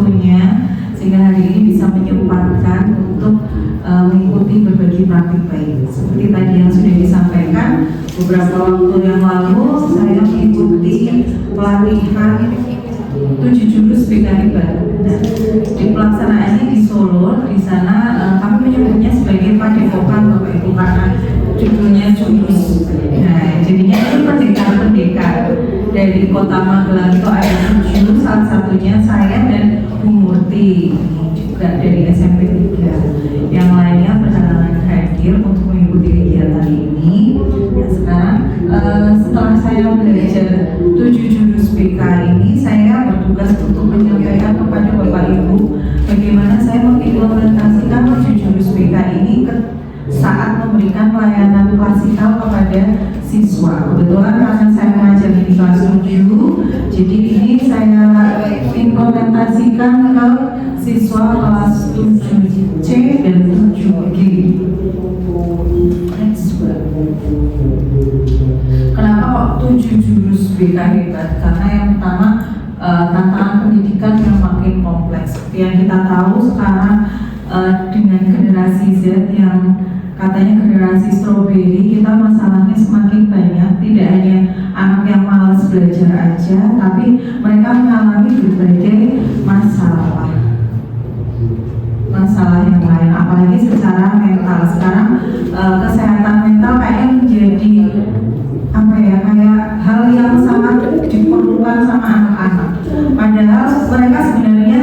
waktunya sehingga hari ini bisa menyempatkan untuk mengikuti berbagi praktik baik. Seperti tadi yang sudah disampaikan, beberapa waktu yang lalu saya mengikuti pelatihan 7 jurus PKI baru. Nah, di pelaksanaannya di Solo, di sana kami menyebutnya sebagai padepokan Bapak Ibu karena judulnya jurus. Nah, jadinya itu pendekar-pendekar dari Kota Magelang itu ada 7, salah satunya saya dan Bu Murti juga dari SMP 3. Yang lainnya berhalangan hadir untuk mengikuti kegiatan ini. Ya, sekarang setelah saya belajar 7 jurus PK ini, saya bertugas untuk menyampaikan kepada Bapak Ibu bagaimana saya mengimplementasikan 7 jurus PK ini saat memberikan pelayanan klasikal kepada siswa. Kebetulan karena saya mengajar di kelas 7, jadi ini saya implementasikan ke siswa kelas 7C dan 7G. Kenapa kok 7 jurus BK hebat? Karena yang pertama tantangan pendidikan yang makin kompleks. Yang kita tahu sekarang dengan generasi Z yang katanya generasi strawberry, kita masalahnya semakin banyak. Tidak hanya anak yang malas belajar aja, tapi mereka mengalami berbagai masalah yang lain, apalagi secara mental. Sekarang kesehatan mental kayaknya menjadi kayak hal yang sangat diperlukan sama anak-anak. Padahal mereka sebenarnya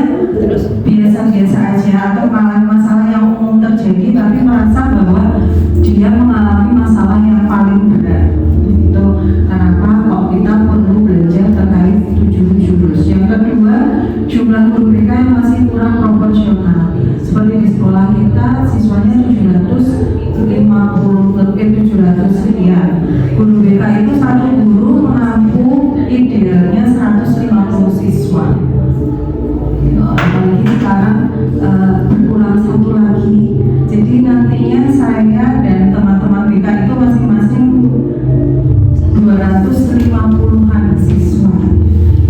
biasa-biasa aja atau malah masalah yang umum terjadi, tapi merasa bahwa dia mengalami masalah yang paling berat. Itu kenapa kok kita perlu belajar terkait 7 jurus. Yang kedua, jumlah guru BK yang masih kurang proporsional. Seperti di sekolah kita siswanya 700 sekian. Guru BK itu satu guru menampung idealnya 150 siswa. Apalagi sekarang berkurang satu lagi. Jadi nantinya saya dan teman-teman BK itu masing-masing 250-an siswa.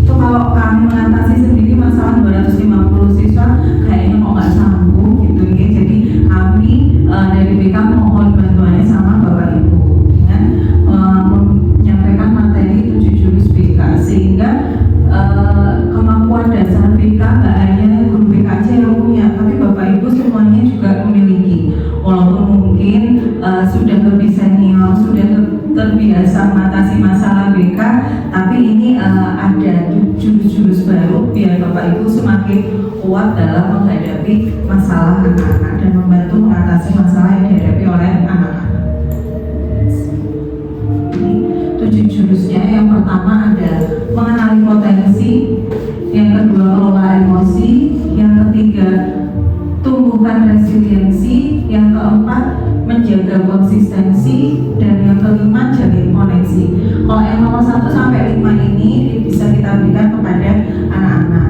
Itu kalau kami mengatasi sendiri masalah 250 siswa kayaknya kok nggak sanggup gitu ya. Jadi kami dari BK mohon bantuannya sama Bapak Ibu dengan menyampaikan materi 7 jurus BK sehingga kemampuan dasar BK nggak hanya guru BK aja yang punya, tapi Bapak Ibu semuanya juga memiliki. Walaupun mungkin sudah lebih senior, sudah terbiasa mengatasi masalah BK, tapi ini ada jurus-jurus baru biar Bapak Ibu semakin kuat dalam menghadapi masalah anak-anak dan membantu mengatasi masalah yang dihadapi oleh anak-anak. Ini 7 jurusnya. Yang pertama ada mengenali potensi, yang kedua kelola emosi, yang ketiga tumbuhkan resiliensi, yang keempat menjaga konsistensi, dan yang kelima jalin koneksi. Kalau yang nomor 1 sampai 5 ini bisa kita berikan kepada anak-anak,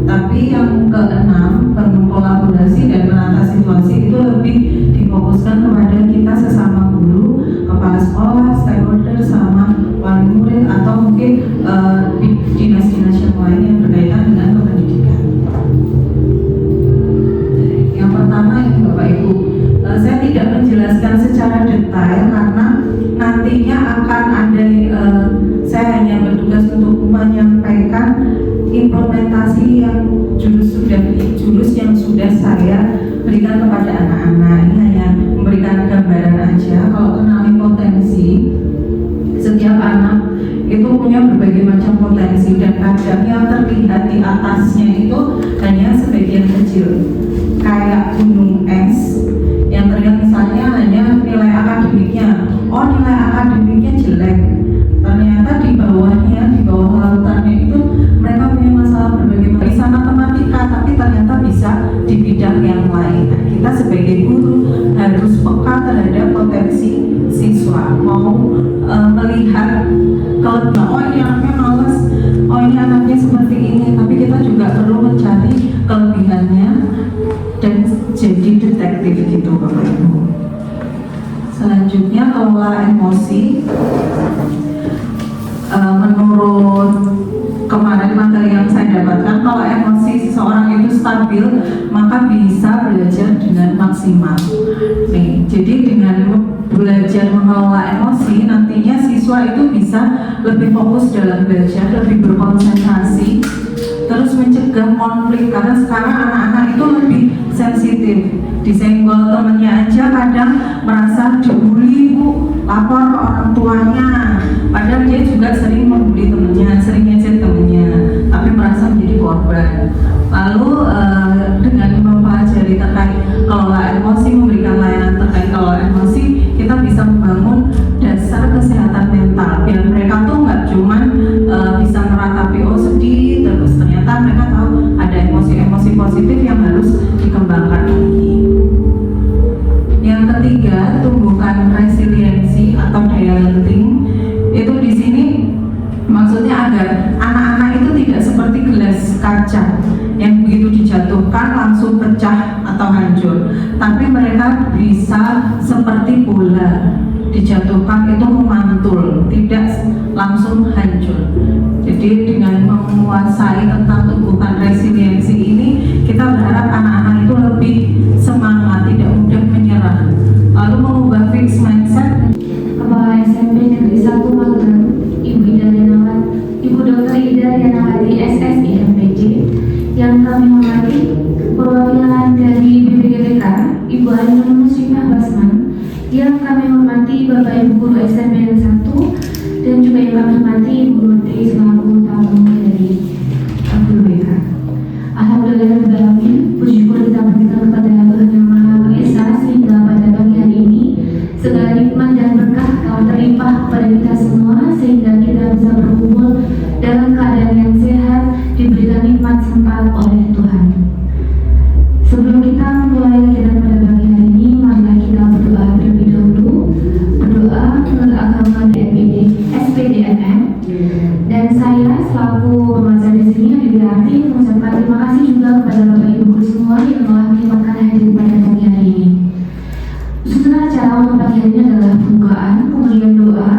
tapi yang keenam berkolaborasi dan menata situasi itu lebih difokuskan kepada kita sesama guru, kepala sekolah, stakeholder, sama wali murid, atau mungkin dinas-dinas yang lain yang berkaitan dengan pendidikan. Yang pertama ini Bapak Ibu, saya tidak menjelaskan secara detail karena nantinya akan ada saya hanya bertugas untuk menyampaikan implementasi yang jurus yang sudah saya berikan kepada anak-anak. Ini hanya memberikan gambaran aja. Kalau kenali potensi, setiap anak itu punya berbagai macam potensi, dan kadang yang terlihat di atasnya itu hanya sebagian kecil, kayak gunung es yang terlihat misalnya hanya nilai akademiknya. Oh, nilai akademiknya jelek, ternyata di bawahnya, di bawah lautannya itu mereka punya masalah berbagai macam, bisa matematika tapi ternyata bisa di bidang yang lain. Nah, kita sebagai guru harus peka terhadap potensi siswa, mau melihat kalau oh ini anaknya malas, oh ini anaknya seperti ini, tapi kita juga perlu mencari kelebihannya dan jadi detektif gitu Bapak Ibu. Selanjutnya kelola emosi. Menurut kemarin materi yang saya dapatkan, kalau emosi seseorang itu stabil, maka bisa belajar dengan maksimal. Nih, jadi dengan belajar mengelola emosi, nantinya siswa itu bisa lebih fokus dalam belajar, lebih berkonsentrasi, terus mencegah konflik, karena sekarang anak-anak itu lebih sensitif. Disenggol temennya aja kadang merasa dibully, Bu, lapor ke orang tuanya, padahal dia juga sering membuli temennya, sering ngecek temennya, tapi merasa menjadi korban. Lalu dengan mempelajari terkait kelola emosi, memberikan layanan terkait kelola emosi, kita bisa membangun dasar kesehatan mental biar mereka tuh nggak cuman bisa meratapi oh sedih, terus ternyata mereka tahu ada emosi-emosi positif yang harus dikembangkan lagi. Yang ketiga, tumbuhkan resiliensi atau daya lenting. Itu di sini maksudnya agar anak-anak itu tidak seperti gelas kaca yang begitu dijatuhkan langsung pecah atau hancur, tapi mereka bisa seperti bola, dijatuhkan itu memantul, tidak langsung hancur. Jadi dengan menguasai tentang tumbuhkan resiliensi ini, kita berharap anak-anak itu lebih semangat, tidak mudah menyerah. Lalu mengubah fixed mindset. Kepala SMP Negeri 1 Magelang, Ibu Dr. Ida Yanawati SSI MPJ, yang kami hormati perwakilan dari BPGTK, Ibu Ainun Muslimah Basman, yang kami hormati Bapak Ibu Guru SMP Negeri 1, dan juga yang kami hormati Ibu Menteri selaku tamu dari Guru BK. Alhamdulillahirrahmanirrahim, puji syukur kita berikan kepada Tuhan Yang Maha Esa sehingga pada pagi hari ini segala nikmat dan berkah telah terlimpah kepada kita semua sehingga kita bisa berkumpul dalam keadaan yang sehat, diberikan nikmat sempat oleh Tuhan. Sebelum kita memulai kegiatan pada pagi hari ini, marilah kita berdoa terlebih dahulu. Berdoa menurut agama DPD SPDMM, dan saya selaku pengajar di sini Widiarti mengucapkan terima kasih juga kepada Bapak Ibu guru semua yang telah menyempatkan hadir pada pagi hari ini. Susunan acara untuk pagi hari ini adalah pembukaan, kemudian doa,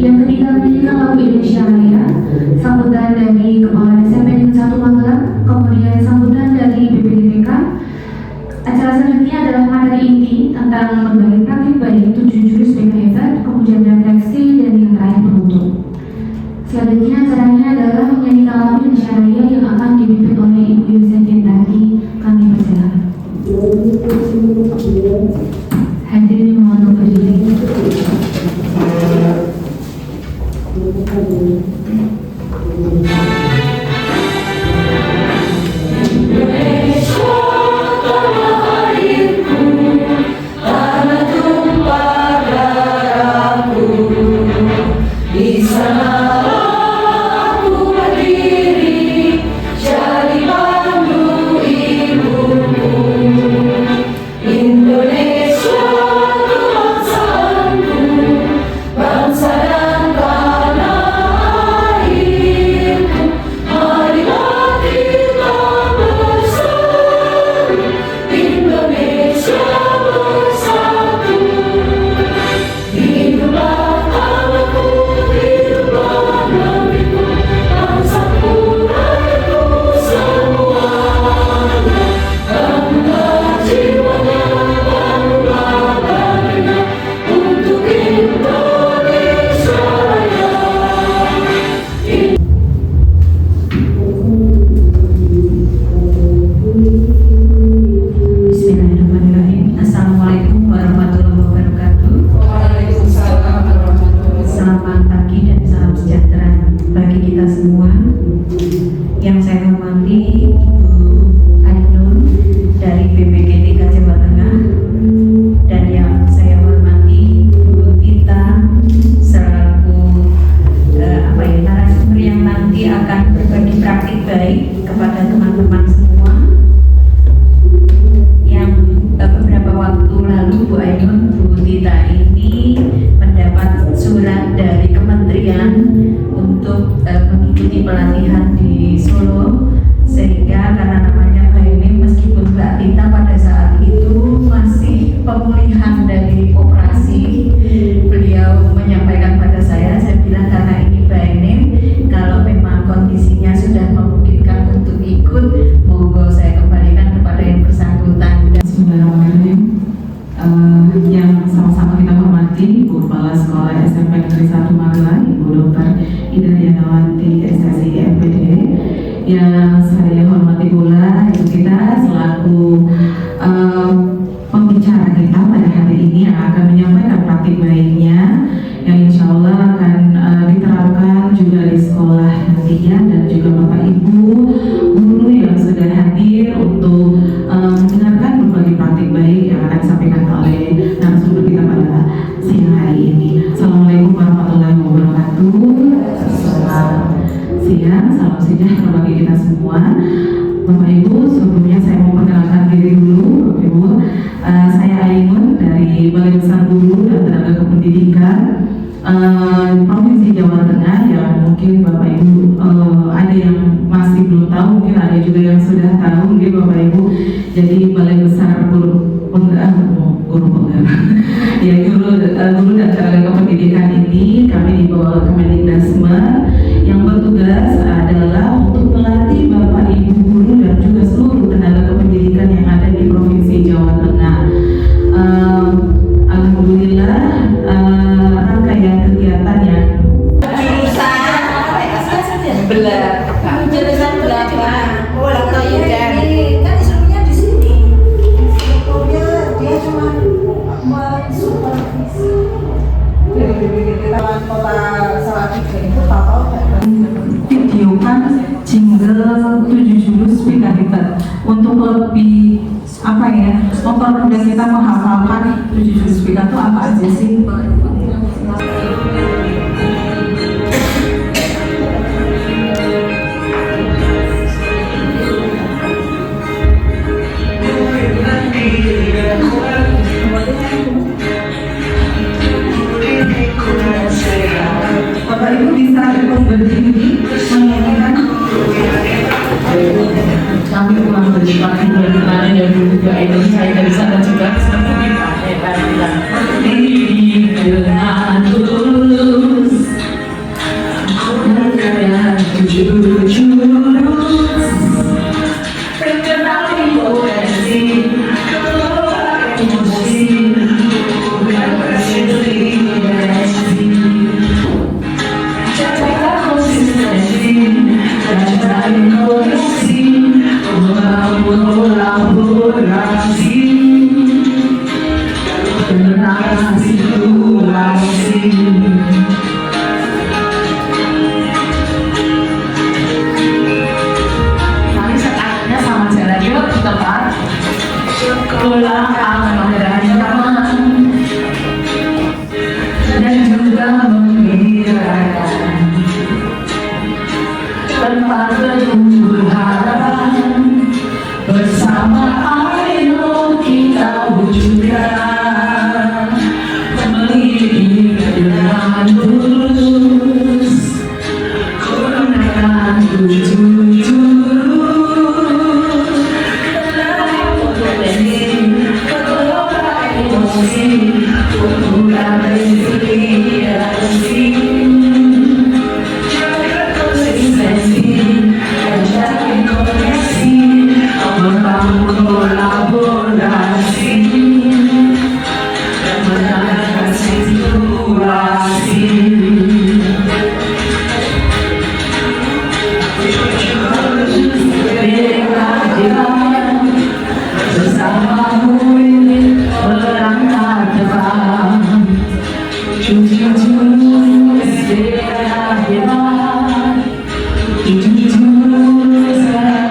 yang ketiga menyanyikan lagu Indonesia Raya, sambutan dari Kepala SMP Negeri 1 Magelang, kemudian sambutan dari BPGTK. Acara selanjutnya adalah materi inti tentang berbagai praktik baik 7 jurus BK hebat, kemudian refleksi, dan yang terakhir penutup. Selanjutnya acaranya adalah menyanyikan lagu Indonesia Raya yang akan dipimpin oleh Ibu Yusuf Yendaki. Kami persilakan. Hadirin mohon berdiri. Kalau memang kondisinya sudah memungkinkan untuk ikut, monggo saya kembalikan selaku pembicara kita pada hari ini yang akan menyampaikan praktik baiknya yang insya Allah akan diterapkan juga di sekolah nantinya, dan juga Bapak Ibu guru yang sudah hadir untuk mendengarkan berbagai praktik baik yang akan disampaikan oleh narasumber kita pada siang hari ini. Assalamualaikum warahmatullahi wabarakatuh. Selamat siang, salam sejahtera bagi kita semua. Bapak Ibu, sebelumnya saya mau perkenalkan diri dulu. Bapak Ibu, saya Ainun dari Balai Besar Guru dan Tenaga Kependidikan Provinsi Jawa Tengah, yang mungkin Bapak Ibu ada yang masih belum tahu, mungkin ada juga yang sudah tahu mungkin Bapak Ibu. Jadi Balai Besar Guru ya guru dan Tenaga Kependidikan ini kami di bawah Kemendikbud yang bertugas adalah untuk melatih Bapak Ibu guru dan juga seluruh tenaga kependidikan yang ada di Provinsi Jawa Tengah. Alhamdulillah, rangkaian kegiatan yang jurusan berapa? Oh, atau kan instrumennya di sini. Sebetulnya dia cuma mensupervisi. Kota Salatiga itu total videokan jingle 7 jurus Speaker untuk lebih apa ya, mempermudah kita menghafalkan 7 jurus Speaker itu apa aja sih? Bapak Ibu bisa berdiri menyanyikan. Kami pulang dari pagi kemarin dan juga Indonesia dari sana juga seperti dengan tulus dan jurus perkenali potensi emosi dan konsistensi, jaga konsistensi dan cari koneksi, kolaborasi, generasi durasi. Mari sekarangnya sama jalan yuk kita Pak. Ulang dan juga menggembirakan tanpa bertumbuh harapan, bersama Aino kita wujudkan, memiliki dengan tulus, gunakan 7 jurus, tenang potensi, kelola emosi, bukan resiliensi, jaga konsistensi dan cari koneksi, membangun kolaborasi dan menjaga situasi. Bersamamu ini melangkah depan, jurus bela hebat, jurus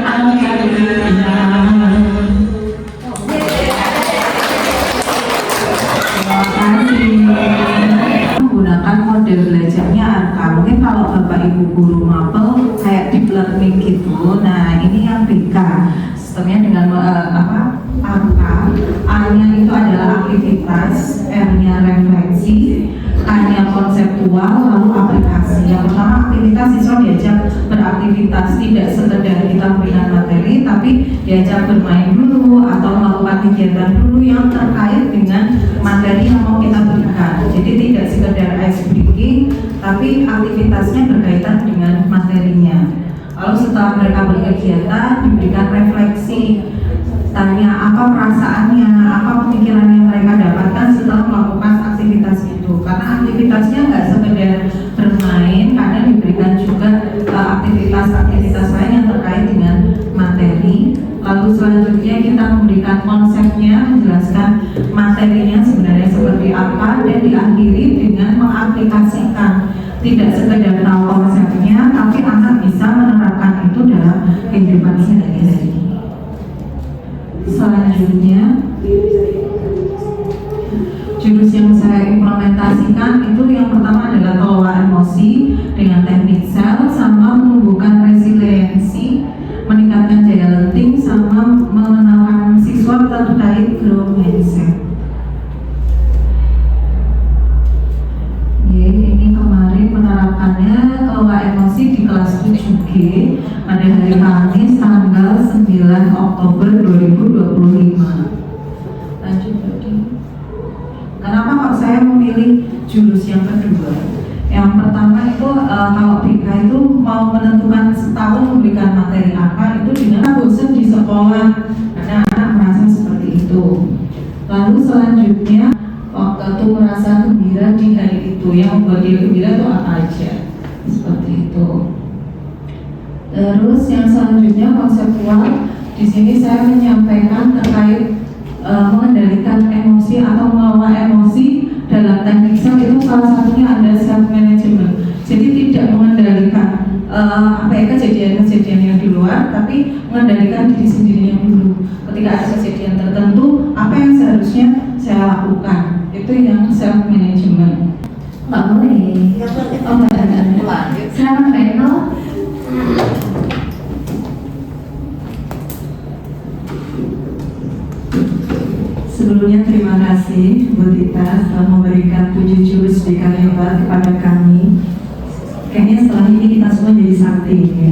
angkat kenyang. Terima kasih. Menggunakan model belajarnya angka. Mungkin kalau Bapak Ibu guru mapel kayak deep learning gitu. Nah, ini yang BK. Sistemnya dengan angka. A-nya itu adalah aktivitas, R-nya refleksi, K-nya konseptual, lalu aplikasi. Yang pertama aktivitas, siswa diajak beraktivitas, tidak sekedar kita memberikan materi, tapi diajak bermain dulu atau melakukan kegiatan dulu yang terkait dengan materi yang mau kita berikan. Jadi tidak sekedar ice breaking, tapi aktivitasnya berkaitan dengan materinya. Lalu setelah mereka berkegiatan, diberikan refleksi, tanya apa perasaannya, apa pemikiran yang mereka dapatkan setelah melakukan aktivitas itu. Karena aktivitasnya nggak sekedar bermain, karena diberikan juga aktivitas-aktivitas lain yang terkait dengan materi. Lalu selanjutnya kita tidak sekedar tahu konsepnya, tapi anak bisa menerapkan itu dalam kehidupan sehari-hari. Selanjutnya, jurus yang saya implementasikan itu yang pertama adalah kelola emosi dengan teknik sel, sama menumbuhkan resiliensi, meningkatkan daya lenting, sama mengenalkan siswa terkait growth mindset. Ini kemarin menerapkannya kelola emosi di kelas 7G pada hari Kamis tanggal 9 Oktober 2025. Lanjut lagi. Kenapa kok saya memilih jurus yang kedua? Yang pertama itu kalau BK itu mau menentukan setahun memberikan materi apa itu dengan bosan di sekolah, karena anak merasa seperti itu. Lalu selanjutnya waktu itu merasa gembira di hari itu, yang membuat dia gembira itu apa aja, seperti itu. Terus yang selanjutnya konseptual, di sini saya menyampaikan terkait mengendalikan emosi atau mengelola emosi dalam teknik sel itu salah satunya ada self management. Jadi tidak mengendalikan kejadian-kejadian yang di luar, tapi mengendalikan diri sendirinya dulu. Ketika ada kejadian tertentu, apa yang seharusnya saya lakukan, itu yang self management. Nggak boleh. Oh, nggak. Silakan Pak Eno. Sebelumnya terima kasih Bu Tita telah memberikan 7 jurus BK hebat kepada kami. Kayaknya setelah ini kita semua jadi sakti ya.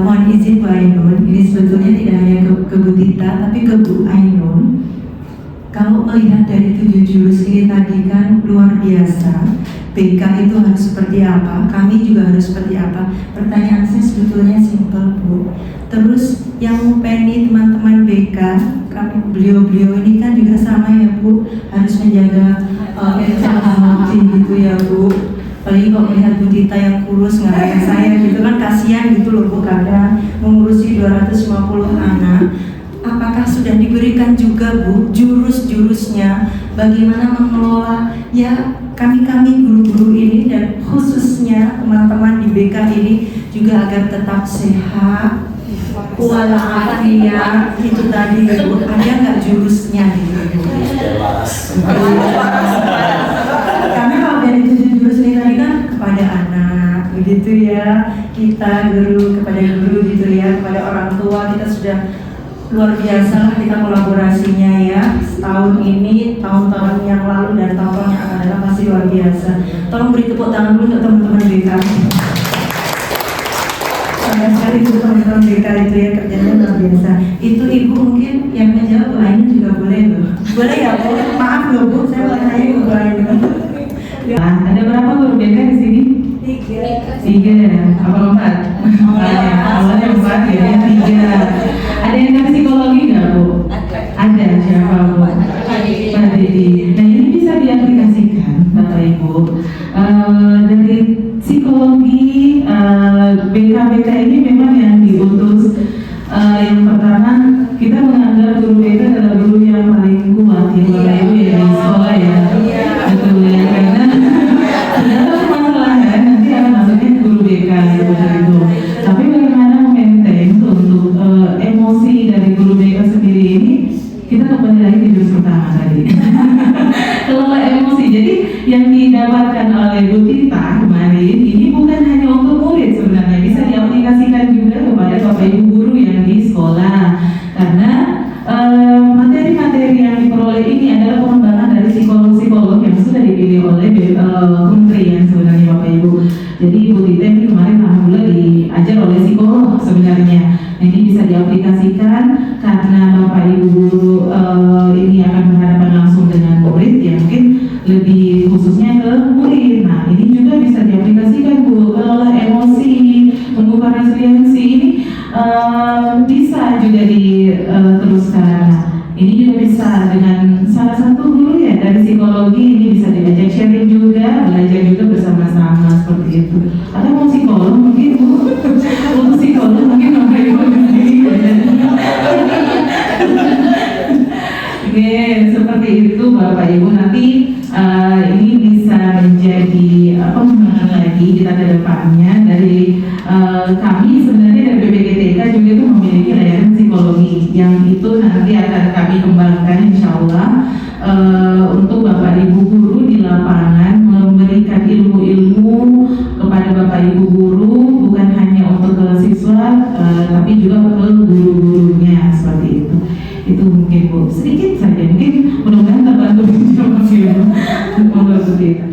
Mohon izin Bu Ainun, ini sebetulnya tidak hanya ke Bu Tita tapi ke Bu Ainun. Kalau melihat dari 7 jurus ini tadi kan luar biasa. BK itu harus seperti apa, kami juga harus seperti apa. Pertanyaan saya sebetulnya simpel Bu. Terus yang Penny teman-teman BK, beliau-beliau ini kan juga sama ya Bu, harus menjaga emosi gitu ya Bu. Apalagi kalau melihat Bu Tita yang kurus nggak kayak saya gitu kan, kasihan gitu loh Bu, kadang mengurusi 250 anak. Apakah sudah diberikan juga Bu jurus-jurusnya bagaimana mengelola ya kami-kami guru-guru ini, dan khususnya teman-teman di BK ini juga agar tetap sehat, walafiat itu tadi Bu, ada nggak jurusnya gitu Bu? Karena kalau dari 7 jurus ini tadi kan kepada anak begitu ya, kita guru kepada guru gitu ya, kepada orang tua kita sudah luar biasa lah kita kolaborasinya ya, setahun ini, tahun-tahun yang lalu dan tahun-tahun yang akan datang pasti luar biasa. Tolong beri tepuk tangan dulu untuk teman-teman BK. Banyak sekali itu teman-teman BK itu ya, kerjanya luar biasa. Itu Ibu mungkin yang menjawab Bu Ainun juga boleh loh. Boleh ya Bu? Maaf loh Bu, saya mau tanya Bu Ainun. Ada berapa guru BK di sini? 3. Apa 4? Awalnya 4 ya, 3. Ada yang dari psikologi nggak Bu? Ada. Siapa Bu? Mbak Didi. Nah ini bisa diaplikasikan Bapak Ibu. Dari psikologi BK ini memang yang diutus. Yang pertama kita menganggap guru BK adalah guru yang paling kuat ya Bapak Ibu ya di sekolah ya. Betul ya, karena segala permasalahan nanti akan masuknya guru BK ya Bapak Ibu. Tapi bagaimana memaintain untuk emosi dari guru BK sendiri ini, kita kembali lagi di jurus pertama tadi. Kelola emosi. Jadi yang didapatkan oleh Bu Tita kemarin ini bukan hanya untuk murid, sebenarnya bisa diaplikasikan juga kepada Bapak Ibu guru yang di sekolah. Karena materi-materi yang diperoleh ini adalah pengembangan dari psikolog-psikolog yang sudah dipilih oleh kementerian sebenarnya Bapak Ibu. Jadi Bu Tita ini kemarin alhamdulillah diajar oleh psikolog sebenarnya. Nah, ini bisa diaplikasikan karena Bapak Ibu ini akan berhadapan langsung dengan murid ya, mungkin lebih khususnya ke murid. Nah ini juga bisa diaplikasikan Bu, kelola emosi, membuka resiliensi ini bisa juga diteruskan. Ini juga bisa dengan salah satu guru ya dari psikologi, ini bisa diajak sharing juga, belajar juga bersama-sama seperti itu. Atau mau psikolog mungkin Bu, untuk psikolog mungkin Bapak Ibu Oke, seperti itu Bapak Ibu, nanti ini bisa menjadi lagi kita ke depannya dari kami sebenarnya dari BPGTK juga itu memiliki layanan psikologi yang itu nanti akan kami kembangkan insya Allah untuk Bapak Ibu guru di lapangan, memberikan ilmu-ilmu kepada Bapak Ibu guru bukan hanya untuk ke siswa tapi juga ke guru-gurunya seperti itu. Itu mungkin Bu, sedikit saja, mungkin mudah-mudahan terbantu membantu kita.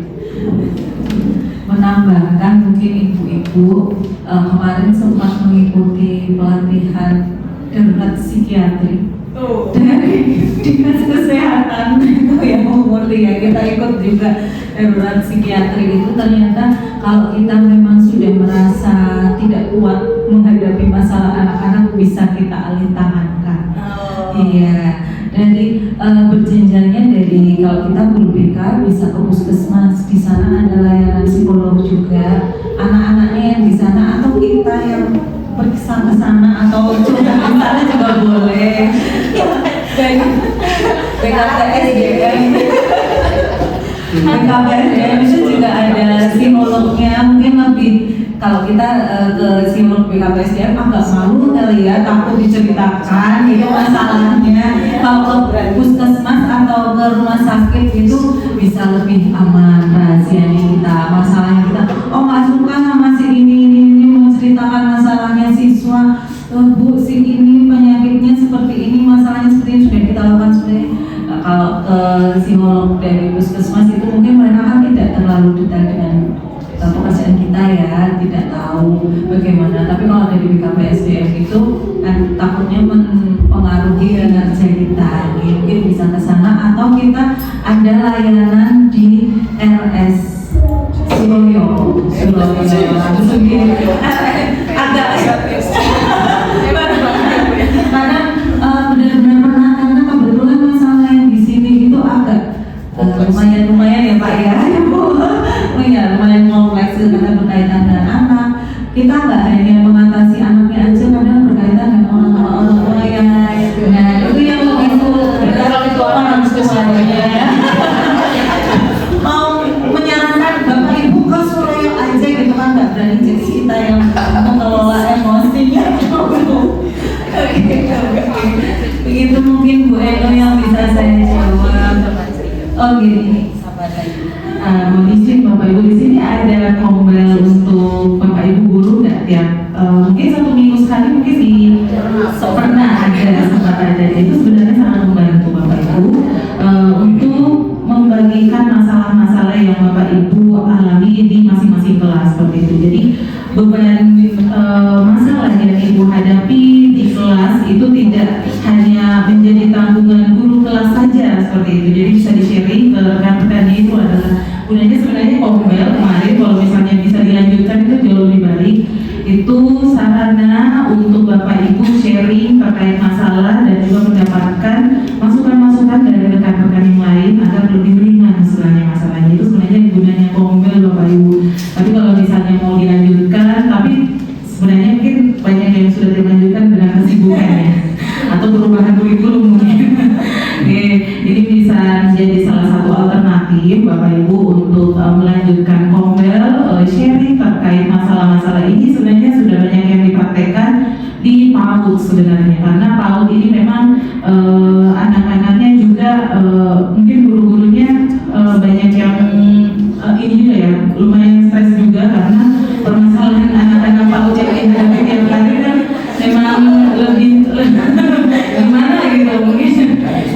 Menambahkan mungkin ibu-ibu kemarin sempat mengikuti pelatihan darurat psikiatri dari dinas kesehatan itu yang umurli ya, kita ikut juga darurat psikiatri itu. Ternyata kalau kita memang sudah merasa tidak kuat menghadapi masalah anak-anak bisa kita alih tangankan. Iya, dari berjenjangnya dari kalau kita guru BK bisa ke puskesmas, di sana ada layanan psikolog juga, anak-anaknya yang di sana atau kita yang pergi ke sana atau curhat di sana juga boleh. BKPSDM itu juga ada psikolognya, mungkin lebih kalau kita ke psikolog BKPSDM agak malu kali ya, takut diceritakan itu masalahnya. Kalau ke puskesmas atau ke rumah sakit itu bisa lebih aman rahasianya kita, masalahnya kita. Oh nggak suka sama si ini menceritakan masalahnya siswa. Bu, si ini penyakitnya seperti ini, masalahnya seperti ini, sudah kita lakukan sebenarnya. Kalau ke psikolog dari puskesmas itu mungkin mereka kan tidak terlalu detail dengan pekerjaan kita ya, tidak tahu bagaimana. Tapi kalau dari BKPSDM itu kan takutnya mempengaruhi kinerja kita, mungkin bisa ke sana atau kita ada layanan di RS Suroyo agak karena benar-benar pernah, karena kebetulan masalah yang di sini itu agak lumayan ya Pak ya, lumayan kompleks karena berkaitan dengan anak. Kita nggak hanya mengatasi anaknya aja, kadang berkaitan dengan orang tua yang itu yang begitu orang tuanya mau menyarankan Bapak Ibu ke Surabaya aja gitu kan, nggak berani, jadi kita yang mengelola emosinya. Begitu mungkin Bu Eno yang bisa saya jawab. Oh gini, mohon izin Bapak Ibu, di sini ada kombel untuk Bapak Ibu guru nggak tiap mungkin 1 minggu sekali, mungkin di pernah ada, sempat ada. Itu sebenarnya sangat membantu Bapak Ibu untuk membagikan masalah-masalah yang Bapak Ibu alami di masing-masing kelas seperti itu. Jadi beban masalah yang Ibu hadapi di kelas itu tidak hanya menjadi tanggungan guru kelas saja seperti itu. Jadi bisa di-sharing ke rekan-rekannya, itu adalah gunanya sebenarnya kombel kemarin. Kalau misalnya bisa dilanjutkan itu jauh lebih baik. Itu sarana untuk Bapak Ibu sharing terkait masalah dan juga mendapatkan masukan-masukan dari rekan-rekan yang lain agar lebih ringan istilahnya masalahnya. Itu sebenarnya gunanya kombel Bapak Ibu. Tapi kalau misalnya mau dilanjutkan, tapi sebenarnya mungkin banyak yang sudah dilanjutkan dengan kesibukannya atau perubahan kurikulum mungkin. Ini bisa menjadi salah satu alternatif Bapak Ibu untuk melanjutkan kombel sharing terkait masalah-masalah ini. Sebenarnya sudah banyak yang dipraktekkan di PAUD sebenarnya, karena PAUD ini memang anak-anaknya juga mungkin guru-gurunya banyak yang ini juga ya, lumayan stres juga karena permasalahan anak-anak PAUD yang dihadapi tiap hari kan memang lebih gimana gitu mungkin.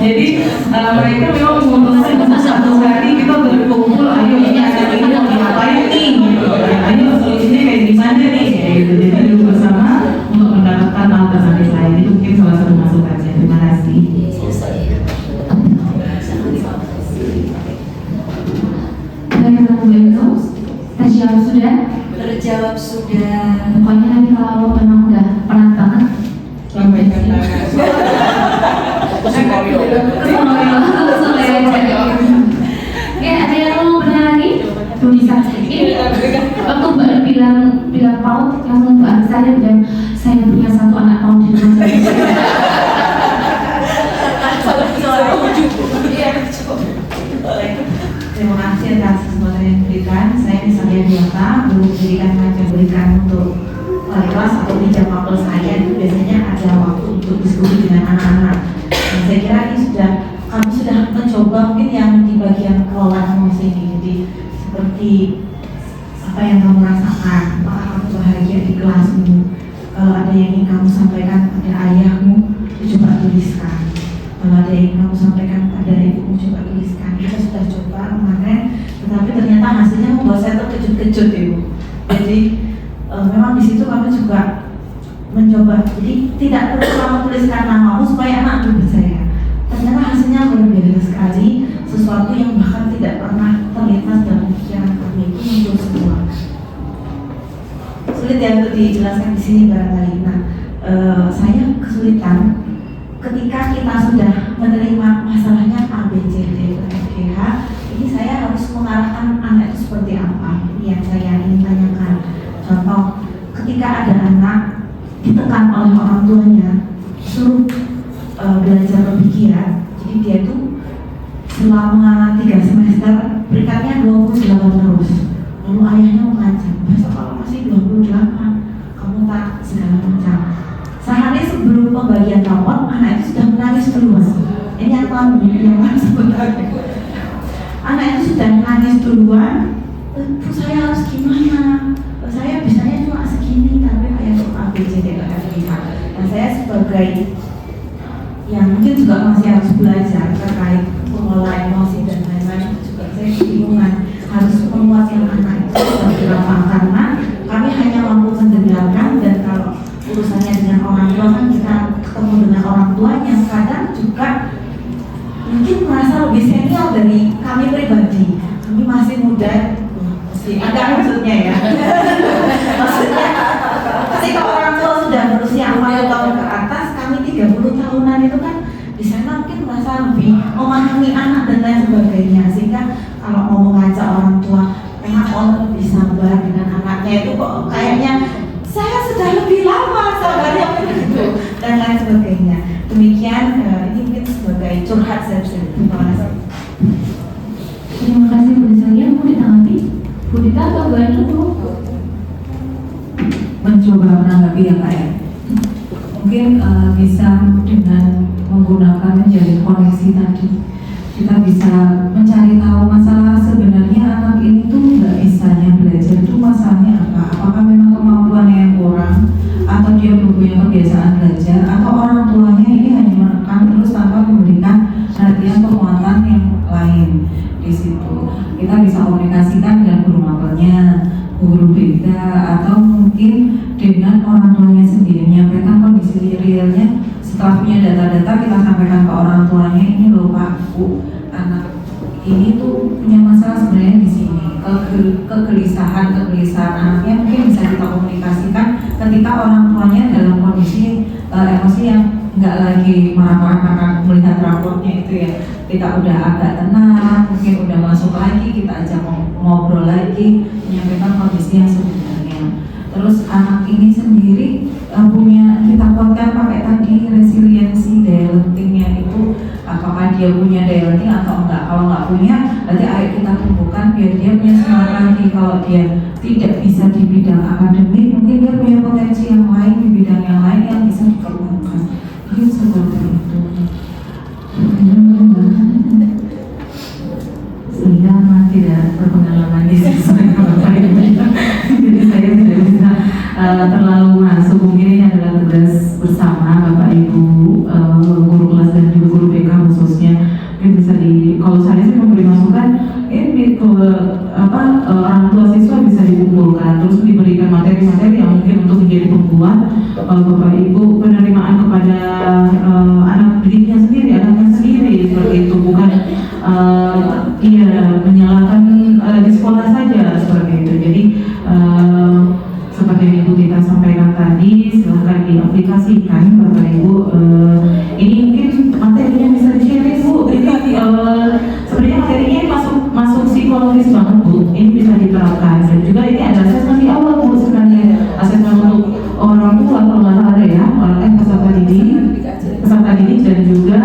Jadi mereka memang memutuskan untuk satu hari kita berkumpul, ayo ini anak ini mau diapain nih gitu, ayo solusinya kayak gimana nih gitu. Jadi duduk bersama untuk mendapatkan alternatif lain. Itu mungkin salah satu masukannya. Terima kasih. Baik, Bu Eno, terjawab sudah? Terjawab sudah. Pokoknya nanti kalau memang udah pelan banget, Lambaikan tangan. Oke, ada yang mau bertanya lagi? Belum bisa. Ini waktu Mbak bilang PAUD, langsung Mbak saya dan saya punya 1 anak PAUD di rumah saya. Terima kasih atas kesempatan yang diberikan. Saya Misalnya Biota, belum berikan ngajak berikan untuk kelas atau pinjam mapel saya itu biasanya ada waktu untuk diskusi dengan anak-anak. Dan saya kira ini kami sudah mencoba mungkin yang di bagian kelola emosi ini. Jadi seperti apa yang kamu rasakan, apakah kamu bahagia di kelasmu, kalau ada yang ingin kamu sampaikan pada ayahmu, coba tuliskan. Kalau ada yang kamu sampaikan pada ibumu, coba tuliskan. Kita sudah coba kemarin, tetapi ternyata hasilnya membuat saya terkejut-kejut, Ibu. Jadi memang di situ kami juga mencoba. Jadi tidak perlu kamu tuliskan namamu supaya anak itu percaya. Ternyata hasilnya luar biasa sekali, sesuatu yang bahkan tidak pernah terlintas dalam pikiran kami itu muncul semua. Sulit ya untuk dijelaskan di sini barangkali. Nah, saya kesulitan ketika kita sudah menerima masalahnya A, B, C, D, E, F, G, H. Ini saya harus mengarahkan anak itu seperti apa. Ini yang saya ingin tanyakan. Contoh, ketika ada anak ditekan oleh orang tuanya, suruh belajar lebih giat. Jadi dia itu selama 3 semester peringkatnya 28 terus. Lalu ayahnya mengancam, besok kalau masih 28 kamu tak segala macam. Sehari sebelum pembagian rapor, anak itu sudah menangis duluan. Ini yang tahu yang sebenarnya. Anak itu sudah menangis duluan. Terus saya harus gimana? Saya bisanya cuma segini, tapi ayah kok A, B, C, D, E, F, G, H. Dan saya sebagai yang mungkin juga masih harus belajar terkait mengelola emosi dan lain-lain, juga saya kebingungan harus menguatkan anak itu seperti apa, karena kami hanya mampu mendengarkan, dan kalau urusannya dengan orang tua kan kita ketemu dengan orang tuanya, kadang juga mungkin merasa lebih senior dari kami pribadi. Kami masih muda, agak maksudnya ya. Maksudnya ketika orang tua sudah berusia 40 tahun ke atas, kami 30 tahunan itu kan di sana mungkin merasa lebih memahami anak dan lain sebagainya, sehingga kalau mau mengajak orang tua, enak lebih sabar dengan anaknya itu kok kayaknya saya sudah lebih lama sabarnya begitu dan lain sebagainya. Demikian ini mungkin sebagai curhat saya. Terima kasih. Terima kasih Bu Desanya. Mau ditanggapi? Bu Dita atau Bu Anu? Mencoba menanggapi ya Kak ya. Mungkin bisa dengan menggunakan menjalin koneksi tadi, kita bisa mencari tahu masalah sebenarnya anak ini tuh nggak bisanya belajar itu masalahnya apa? Apakah memang kemampuannya yang kurang, atau dia belum punya kebiasaan belajar, atau orang tuanya ini hanya menekan terus tanpa memberikan perhatian penguatan yang lain. Di situ kita bisa komunikasikan dengan guru mapelnya, guru BK, atau mungkin dengan orang tuanya sendiri, menyampaikan kondisi realnya. Setelah punya data-data, kita sampaikan ke orang tuanya, ini loh Pak, Bu, anak ini tuh punya masalah sebenarnya di sini. Kegelisahan anaknya mungkin bisa kita komunikasikan ketika orang tuanya dalam kondisi emosi yang nggak lagi marah-marah karena melihat raportnya itu ya. Kita udah agak tenang, mungkin udah masuk lagi, kita ajak ngobrol lagi, menyampaikan kondisi yang sebenarnya. Terus anak ini sendiri punya, kita kuatkan pakai tadi resiliensi, daya lentingnya itu, apakah dia punya daya lenting atau enggak. Kalau enggak punya, berarti ayo kita tumbuhkan biar dia punya semangat lagi. Kalau dia tidak bisa di bidang akademik, mungkin dia punya potensi yang lain di bidang yang lain yang bisa dikembangkan. Mungkin seperti itu. Saya tidak berpengalaman di sesuai Bapak Ibu, jadi saya tidak bisa terlalu masuk. Mungkin ini adalah tugas bersama Bapak Ibu, guru kelas dan juga guru BK khususnya. Mungkin bisa kalau saya sih memberi masukan, ini orang tua siswa bisa dikumpulkan, terus diberikan materi-materi yang mungkin untuk menjadi pembuat Bapak Ibu penerimaan kepada anak didiknya sendiri, anaknya sendiri, seperti itu, bukan menyalahkan di sekolah saja seperti itu. Jadi seperti yang Ibu Tita sampaikan tadi, silahkan diaplikasikan Bapak Ibu. Ini mungkin materinya bisa di-share Bu. Ini sebenarnya materinya masuk psikologis banget Bu. Ini bisa diterapkan. Dan juga ini ada asesmen di awal Bu sebenarnya. Asesmen untuk orang tua kalau nggak salah ada ya, peserta didik dan juga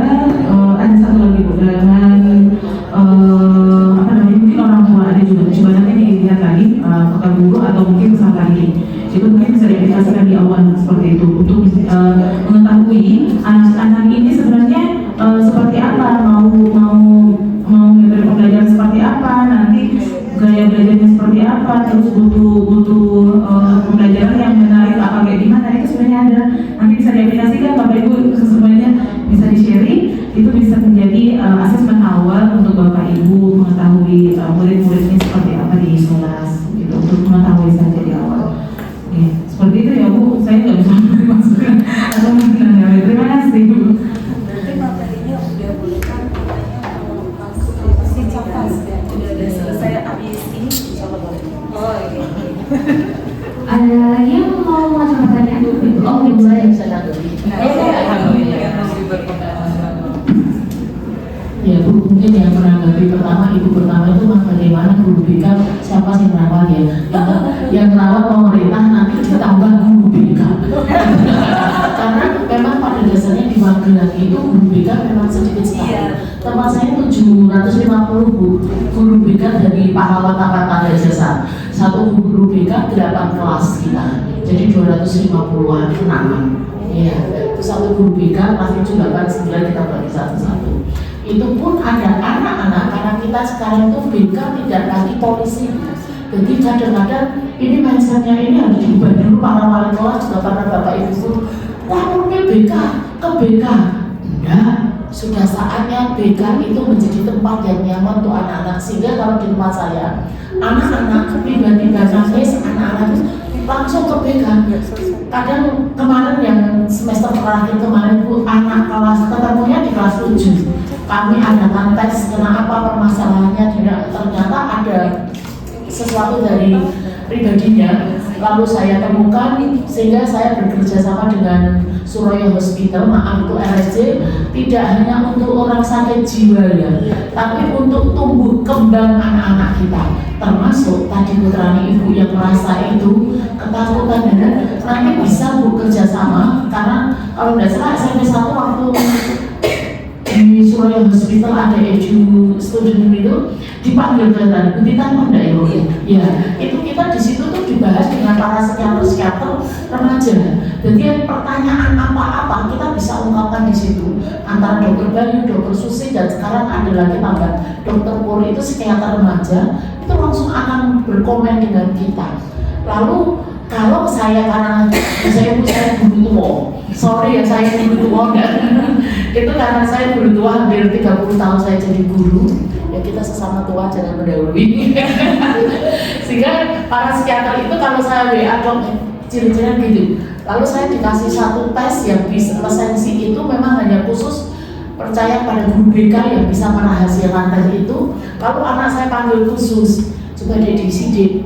ada satu lagi Bu dengan mungkin orang tua ada juga. Coba nanti dilihat lagi ke guru butuh pembelajaran yang menarik apa kayak gimana, itu sebenarnya ada, nanti bisa diaplikasikan Bapak Ibu semuanya, bisa di-sharing, itu bisa menjadi asesmen awal untuk Bapak Ibu mengetahui murid-muridnya seperti apa di kelas gitu, untuk mengetahui saja di awal. Oke, seperti itu ya Bu, saya nggak bisa memberi masukan atau mengenai. Terima kasih Bu. Berarti materinya udah boleh kan si capas ya, udah selesai habis ini coba boleh. Oh iya. Ada lagi yang mau mengajukan pertanyaan? Oh, belum saya bisa tanggapi. Ya Bu, mungkin yang menanggapi pertama, ibu pertama itu bagaimana guru BK, siapa sih merawat ya? Yang merawat pemerintah nanti ditambah guru BK. Karena memang pada dasarnya di Magelang itu guru BK memang sedikit sekali. Tempat saya 750 Bu, guru BK dari pahlawan angkatan jasa. Satu guru BK 8 kelas kita, jadi 250-an kenangan. Iya, itu satu guru BK kelas 7, 8, 9 kita bagi satu-satu. Itu pun ada anak-anak, karena kita sekarang itu BK tidak lagi polisi. Jadi kadang-kadang ini mindsetnya ini harus diubah dulu, para wali kelas juga para bapak ibu itu lapornya BK ke BK. Enggak, sudah saatnya BK itu menjadi tempat yang nyaman untuk anak-anak. Sehingga kalau di tempat saya, anak-anak tiba-tiba nangis, anak-anak itu langsung ke BK. Kadang kemarin yang semester terakhir kemarin Bu, anak kelas ketemunya di kelas 7. Kami adakan tes kenapa permasalahannya, ternyata ada sesuatu dari pribadinya, lalu saya temukan, sehingga saya bekerja sama dengan Suraya Hospital, maaf itu RSJ, tidak hanya untuk orang sakit jiwa ya, tapi untuk tumbuh kembang anak-anak kita, termasuk tadi putrani ibu yang merasa itu ketakutan, dan nanti bisa bekerja sama, karena kalau tidak salah SMP 1 waktu di Suraya Hospital ada edu student itu dipanggil ke Butitan Manda ya, itu kita di situ tuh dibahas dengan para psikiater remaja. Jadi pertanyaan apa-apa kita bisa ungkapkan di situ antara dokter Bayu, dokter Susi, dan sekarang ada lagi tambah dokter Puri itu psikiater remaja, itu langsung akan berkomen dengan kita. Lalu kalau saya karena saya dulu tua, sorry ya saya dulu tua kan, itu karena saya dulu tua hampir 30 tahun saya jadi guru, ya kita sesama tua jangan mendahului. Sehingga para psikiater itu kalau saya WA dok ciri-cirinya gitu, lalu saya dikasih satu tes yang bisa lisensi itu memang hanya khusus percaya pada guru BK yang bisa merahasiakan tes itu. Lalu anak saya panggil khusus, coba dia diisi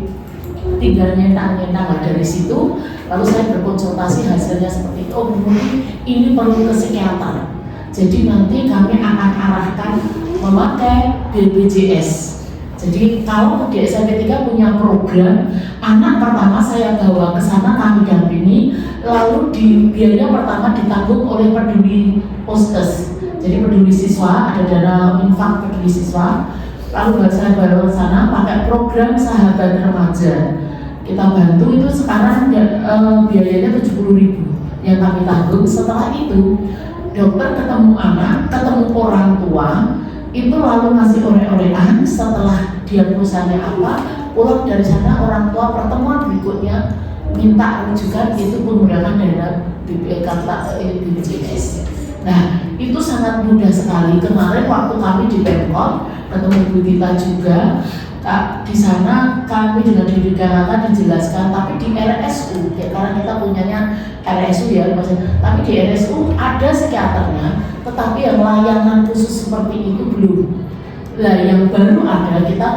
tinggal nyentak-nyentak dari situ, lalu saya berkonsultasi hasilnya seperti itu. Oh ini perlu ke psikiater, jadi nanti kami akan arahkan memakai BPJS. Jadi kalau di SMP 3 punya program, anak pertama saya bawa ke sana kami dampingi, lalu biaya pertama ditanggung oleh peduli poskes. Jadi peduli siswa, ada dana infak peduli siswa, lalu saya bawa ke sana pakai program sahabat remaja. Kita bantu itu sekarang biayanya 70.000 yang kami tanggung. Setelah itu dokter ketemu anak, ketemu orang tua, itu lalu ngasih ore-orean. Setelah diagnosanya apa, pulang dari sana orang tua pertemuan berikutnya minta rujukan itu menggunakan dana BPJS. Nah itu sangat mudah sekali. Kemarin waktu kami di Pemkot ketemu Bu Tita juga, di sana kami dengan Diri Kanaka dijelaskan, tapi di RSU, karena kita punyanya RSU ya, tapi di RSU ada psikiaternya, tetapi yang layanan khusus seperti itu belum. Nah yang baru ada, kita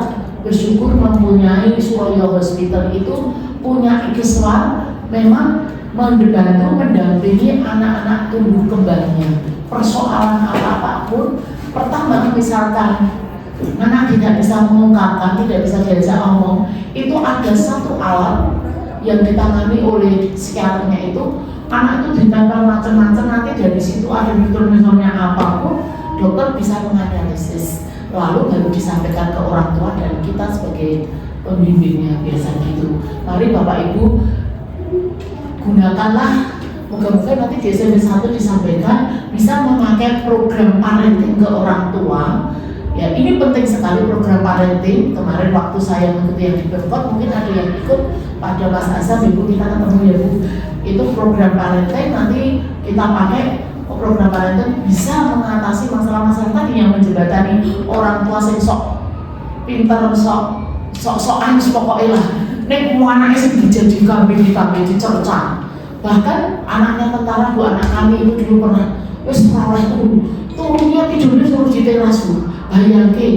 bersyukur mempunyai Suraya Hospital itu punya Ikiswar, memang membantu mendampingi anak-anak tumbuh kembangnya. Persoalan apapun, pertama misalkan anak tidak bisa mengungkapkan, tidak bisa diajak omong, itu ada satu alat yang ditangani oleh psikiaternya itu, anak itu ditempel macam-macam, nanti dari situ ada mikro-mikronya apapun, dokter bisa menganalisis, lalu baru disampaikan ke orang tua dan kita sebagai pembimbingnya biasa gitu. Mari Bapak Ibu gunakanlah, moga-moga nanti di SMP 1 disampaikan bisa memakai program parenting ke orang tua. Ya ini penting sekali program parenting. Kemarin waktu saya mengikuti yang di Pemkot, mungkin ada yang ikut pada Mas Azam Ibu kita ketemu ya Bu, itu program parenting nanti kita pakai program parenting bisa mengatasi masalah-masalah tadi yang menjembatani orang tua sing sok pinter, sok-sokan pokoknya lah. Nek mau anaknya sih dijadi kambing dicerca. Bahkan anaknya tentara Bu, anak kami itu dulu pernah wes malah turunnya tidurnya suruh di teras Bu. Bayangin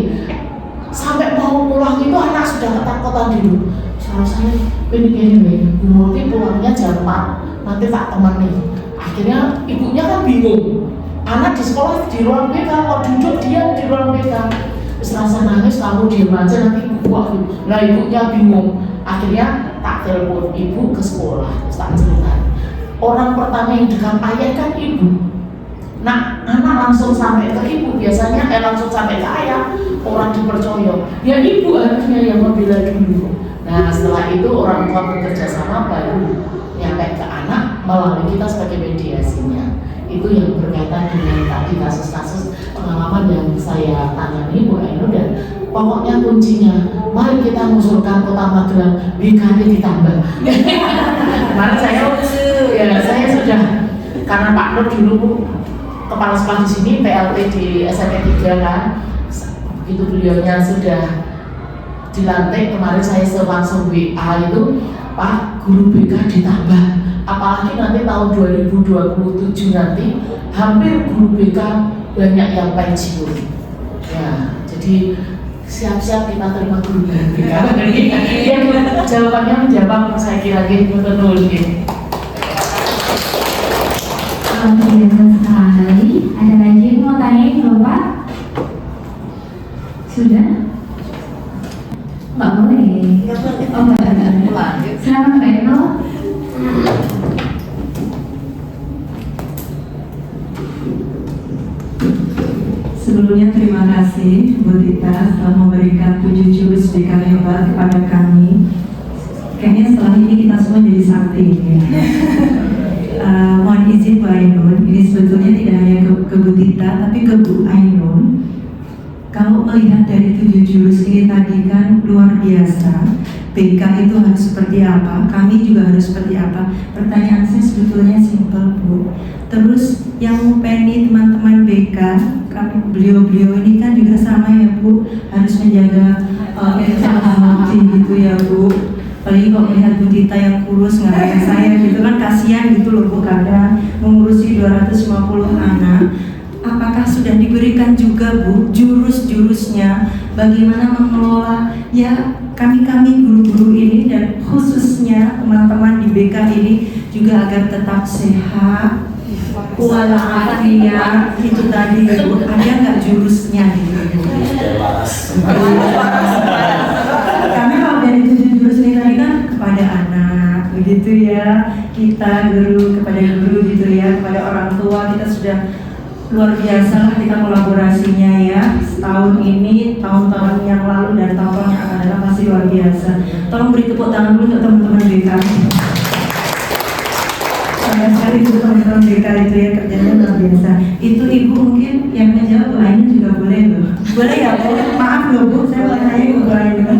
sampai mau pulang itu anak sudah ketakutan dulu. Saya ini multi pulangnya jam 4 nanti tak temani. Akhirnya ibunya kan bingung. Anak di sekolah di ruang BK, kok duduk dia di ruang BK. Terus rasa nangis, kamu diam aja nanti ibu kuat. Lah ibunya bingung. Akhirnya tak telepon ibu ke sekolah, terus tak cerita. Orang pertama yang dekat ayah kan ibu. Nah, anak langsung sampai ke ibu, biasanya langsung sampai ke ayah. Orang dipercaya, ya ibu harusnya yang membela dulu. Nah, setelah itu orang tua bekerja sama baru nyampe ke anak melalui kita sebagai mediasinya. Itu yang berkaitan dengan tadi kasus-kasus pengalaman yang saya tangani Bu Ainur, dan pokoknya kuncinya mari kita mengusulkan Kota Magelang BKP ditambah. Kemarin saya sudah, karena Pak Nur dulu kepala sekolah di sini, PLT di SMP 3 kan, begitu beliaunya sudah dilantik, kemarin saya langsung WA itu, Pak, guru BK ditambah, apalagi nanti tahun 2027 nanti hampir guru BK banyak yang pensiun. Ya, jadi siap-siap kita terima guru BK. Ya, jawabannya menjawab saya kira betul gitu. Biasa sekali. Ada lagi yang mau tanyain belum Pak? Sudah? Nggak boleh. Oh nggak boleh. Silakan Pak Eno. Sebelumnya terima kasih Bu Tita telah memberikan 7 jurus BK hebat kepada kami. Kayaknya setelah ini kita semua jadi sakti ya. Mohon izin Bu Ainun, ini sebetulnya tidak hanya ke Bu Tita tapi ke Bu Ainun. Kalau melihat dari 7 jurus ini tadi kan luar biasa. BK itu harus seperti apa, kami juga harus seperti apa. Pertanyaan saya sebetulnya simpel Bu. Terus yang Penny teman-teman BK, kami beliau-beliau ini kan juga sama ya Bu, harus menjaga emosi gitu ya Bu. Apalagi kalau melihat Bu Tita yang kurus nggak kayak saya gitu kan, kasihan gitu loh Bu, kadang mengurusi 250 anak. Apakah sudah diberikan juga Bu jurus-jurusnya bagaimana mengelola ya kami-kami guru-guru ini, dan khususnya teman-teman di BK ini juga agar tetap sehat walafiat itu tadi Bu, ada nggak jurusnya gitu Bu? Karena kalau dari 7 jurus ini tadi kan kepada anak begitu ya, kita guru kepada guru gitu ya, kepada orang tua kita sudah luar biasa lah kita kolaborasinya ya. Tahun ini, tahun-tahun yang lalu dan tahun-tahun yang akan datang pasti luar biasa. Tolong beri tepuk tangan dulu untuk teman-teman BK. Banyak sekali itu teman-teman BK itu ya, kerjanya luar biasa. Itu Ibu mungkin yang menjawab Bu Ainun juga boleh loh. Boleh ya Bu? Maaf loh Bu, saya mau tanya ke Bu Ainun.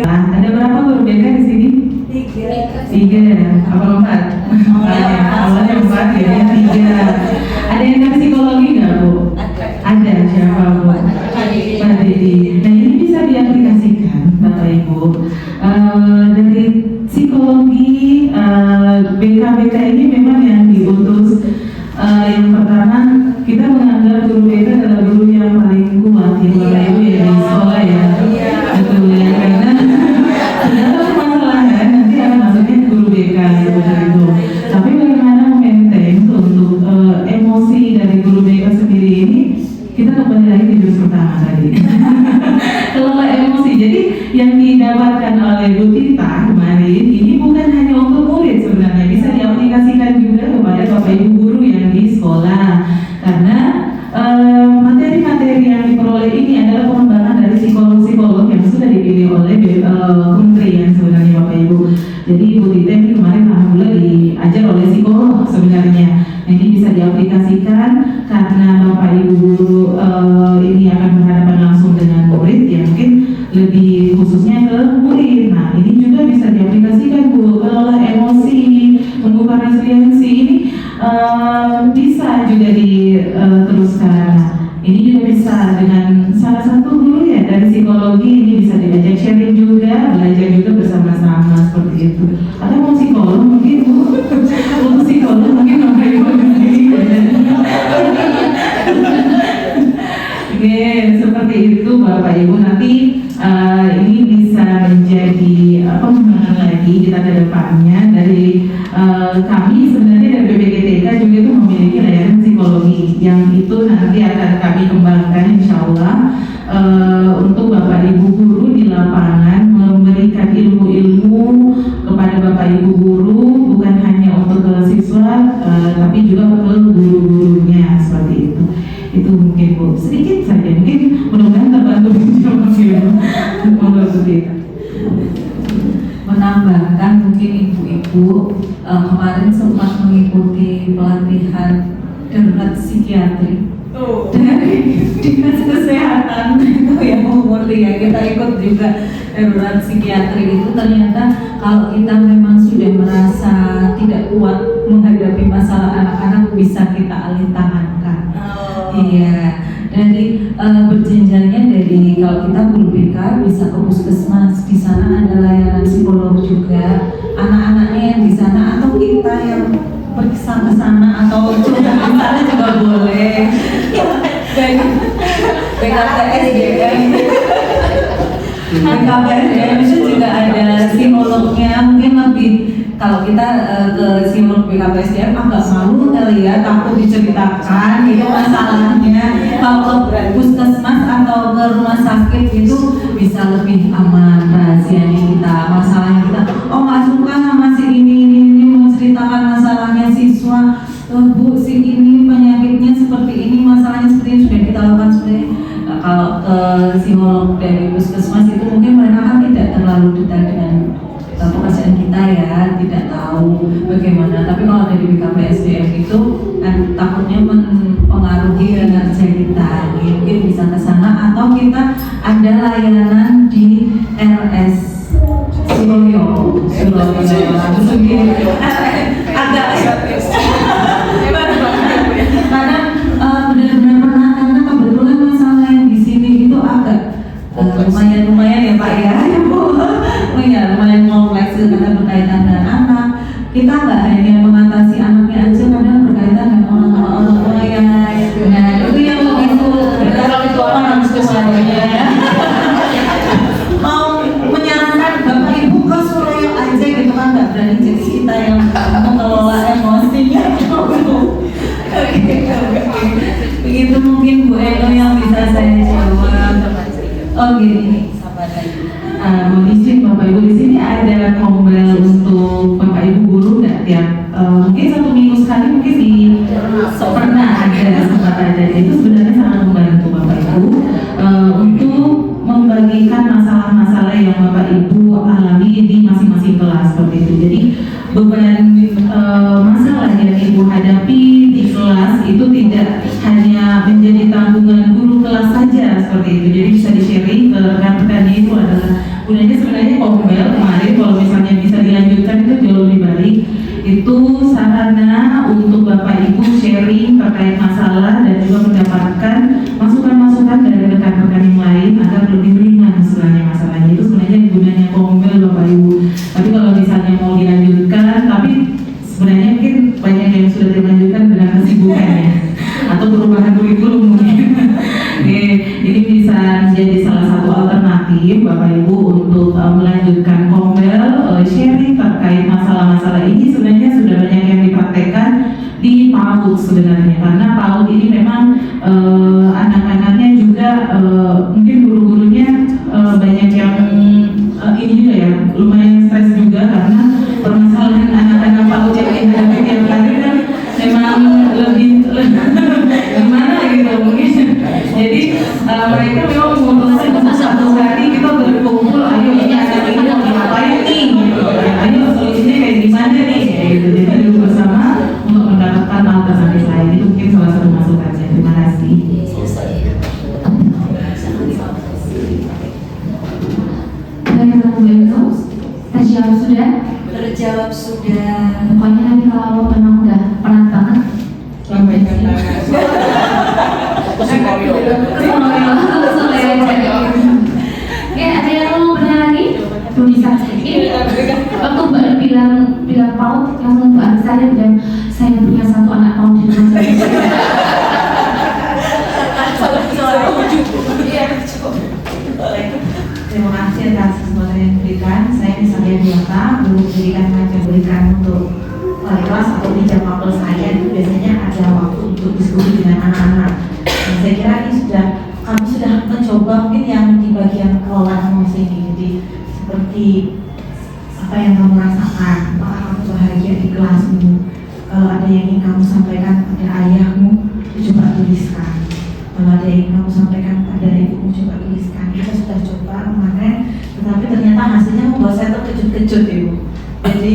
Ada berapa guru BK di sini? 3. Apa 4? Awalnya 4 ya, 3. Ada yang dari psikologi nggak Bu? Ada. Siapa Bu? Mbak Didi. Nah ini bisa diaplikasikan Bapak Ibu. Dari psikologi BK ini memang yang diutus. Yang pertama kita menganggap guru BK adalah guru yang paling kuat ya Bapak Ibu ya di sekolah ya. Betul ya, karena segala permasalahan nanti akan masuknya guru BK gitu. Tapi bagaimana memaintain untuk emosi dari guru BK sendiri ini, kita kembali lagi di jurus pertama tadi. Kelola emosi. Jadi yang didapatkan oleh Bu Tita kemarin ini bukan hanya untuk murid, sebenarnya bisa diaplikasikan juga kepada Bapak Ibu guru yang di sekolah. Karena materi-materi yang diperoleh ini adalah pengembangan dari psikolog-psikolog yang sudah dipilih oleh Menteri yang sebenarnya Bapak Ibu. Jadi Bu Tita ini kemarin alhamdulillah diajar oleh psikolog sebenarnya. Nah, ini bisa diaplikasikan karena Bapak Ibu guru ini akan berhadapan langsung dengan murid, ya mungkin lebih khususnya ke murid. Nah, ini juga bisa diaplikasikan Bu, kelola emosi, membuka resiliensi ini bisa juga diteruskan. Nah, ini juga bisa dengan salah satu guru ya dari psikologi, ini bisa diajak sharing juga, belajar juga bersama-sama seperti itu. Atau mau psikolog mungkin Bu, untuk psikolog mungkin Bapak Ibu Oke, seperti itu Bapak Ibu. Nanti ini bisa menjadi pengembangan lagi kita ke depannya. Dari kami sebenarnya dari BPGTK juga itu memiliki layanan psikologi yang itu nanti akan kami kembangkan insya Allah untuk Bapak Ibu guru di lapangan, memberikan ilmu-ilmu kepada Bapak Ibu guru, bukan hanya untuk ke siswa tapi juga ke guru-gurunya seperti itu. Itu mungkin Bu, sedikit saja, mungkin mudah-mudahan terbantu menambahkan mungkin ibu-ibu kemarin sempat mengikuti pelatihan darurat psikiatri dari dinas kesehatan itu yang umurnya kita ikut juga darurat psikiatri itu. Ternyata kalau kita memang sudah merasa tidak kuat menghadapi masalah anak-anak bisa kita alih tangankan. Iya, dari berjenjangnya dari kalau kita guru BK bisa ke puskesmas, di sana ada layanan psikolog juga, anak-anaknya yang di sana atau kita yang pergi ke sana atau coba di sana juga boleh. BKPSDM itu juga ada psikolognya, mungkin lebih kalau kita ke psikolog BKPSDM agak malu kali ya, takut diceritakan itu masalahnya. Kalau ke puskesmas atau ke rumah sakit itu bisa lebih aman rahasianya kita, masalahnya kita. Oh nggak suka sama si ini menceritakan masalahnya siswa. Bu si ini penyakitnya seperti ini, masalahnya seperti ini, sudah kita lakukan sebenarnya. Kalau ke psikolog dari puskesmas itu mungkin mereka kan tidak terlalu detail dengan pekerjaan kita ya, tidak tahu bagaimana. Tapi kalau dari BKPSDM itu kan takutnya mempengaruhi kinerja kita, mungkin bisa ke sana atau kita ada layanan di RS Surabaya agak karena benar-benar pernah, karena kebetulan masalah yang di sini itu agak lumayan ya Pak ya, lumayan kompleks karena berkaitan dengan anak. Kita nggak hanya mengatasi anaknya aja, kadang berkaitan dengan orang tua yang nah itu yang begitu itu orang tuanya mau menyarankan Bapak Ibu ke Surabaya aja gitu kan, nggak berani, jadi kita yang mengelola emosinya dulu. Begitu mungkin Bu Eno yang bisa saya jawab. Oh gini, mohon izin Bapak Ibu, di sini ada kombel untuk Bapak Ibu guru nggak tiap mungkin 1 minggu sekali, mungkin di pernah ada, sempat ada. Itu sebenarnya sangat membantu Bapak Ibu untuk membagikan masalah-masalah yang Bapak Ibu alami di masing-masing kelas seperti itu. Jadi beban masalah yang Ibu hadapi di kelas itu tidak hanya menjadi tanggungan guru kelas saja seperti itu. Jadi bisa di-sharing ke rekan-rekannya, itu adalah gunanya sebenarnya kombel kemarin kalau misalnya bisa dilanjutkan itu jauh lebih baik. Itu sarana untuk Bapak Ibu sharing terkait masalah dan juga mendapatkan masukan-masukan dari rekan-rekan yang lain agar lebih ringan sebenarnya masalahnya. Itu sebenarnya gunanya kombel Bapak Ibu. Tapi kalau misalnya mau dilanjutkan, tapi sebenarnya mungkin banyak yang sudah dilanjutkan dengan kesibukannya atau perubahan kurikulum mungkin. Ini bisa menjadi salah satu alternatif Bapak Ibu untuk melanjutkan kombel sharing terkait masalah-masalah ini. Sebenarnya sudah banyak yang dipraktekkan di PAUD sebenarnya, karena PAUD ini memang anak-anaknya juga mungkin guru-gurunya banyak yang ini juga ya, lumayan stres juga karena permasalahan anak-anak PAUD yang dihadapi tiap hari kan memang lebih gimana gitu terjawab sudah. Pokoknya nanti kalau memang udah pelan banget, Lambaikan tangan. Ya, ada yang mau bertanya lagi? Belum bisa. Ini waktu Mbak bilang PAUD, langsung Mbak saya bilang saya punya satu anak PAUD di rumah saya. Terima kasih atas kesempatan yang diberikan. Saya Misalnya Biasa, guru pendidikan ngajar berikan untuk wali kelas atau di jam mapel saya itu biasanya ada waktu untuk diskusi dengan anak-anak. Dan saya kira ini kami sudah mencoba mungkin yang di bagian kelola emosi ini. Jadi seperti apa yang kamu rasakan, apakah kamu bahagia di kelasmu, kalau ada yang ingin kamu sampaikan pada ayahmu, coba tuliskan. Kalau ada yang kamu sampaikan pada ibumu, coba tuliskan. Kita sudah coba kemarin, tetapi ternyata hasilnya membuat saya terkejut-kejut, Ibu. Jadi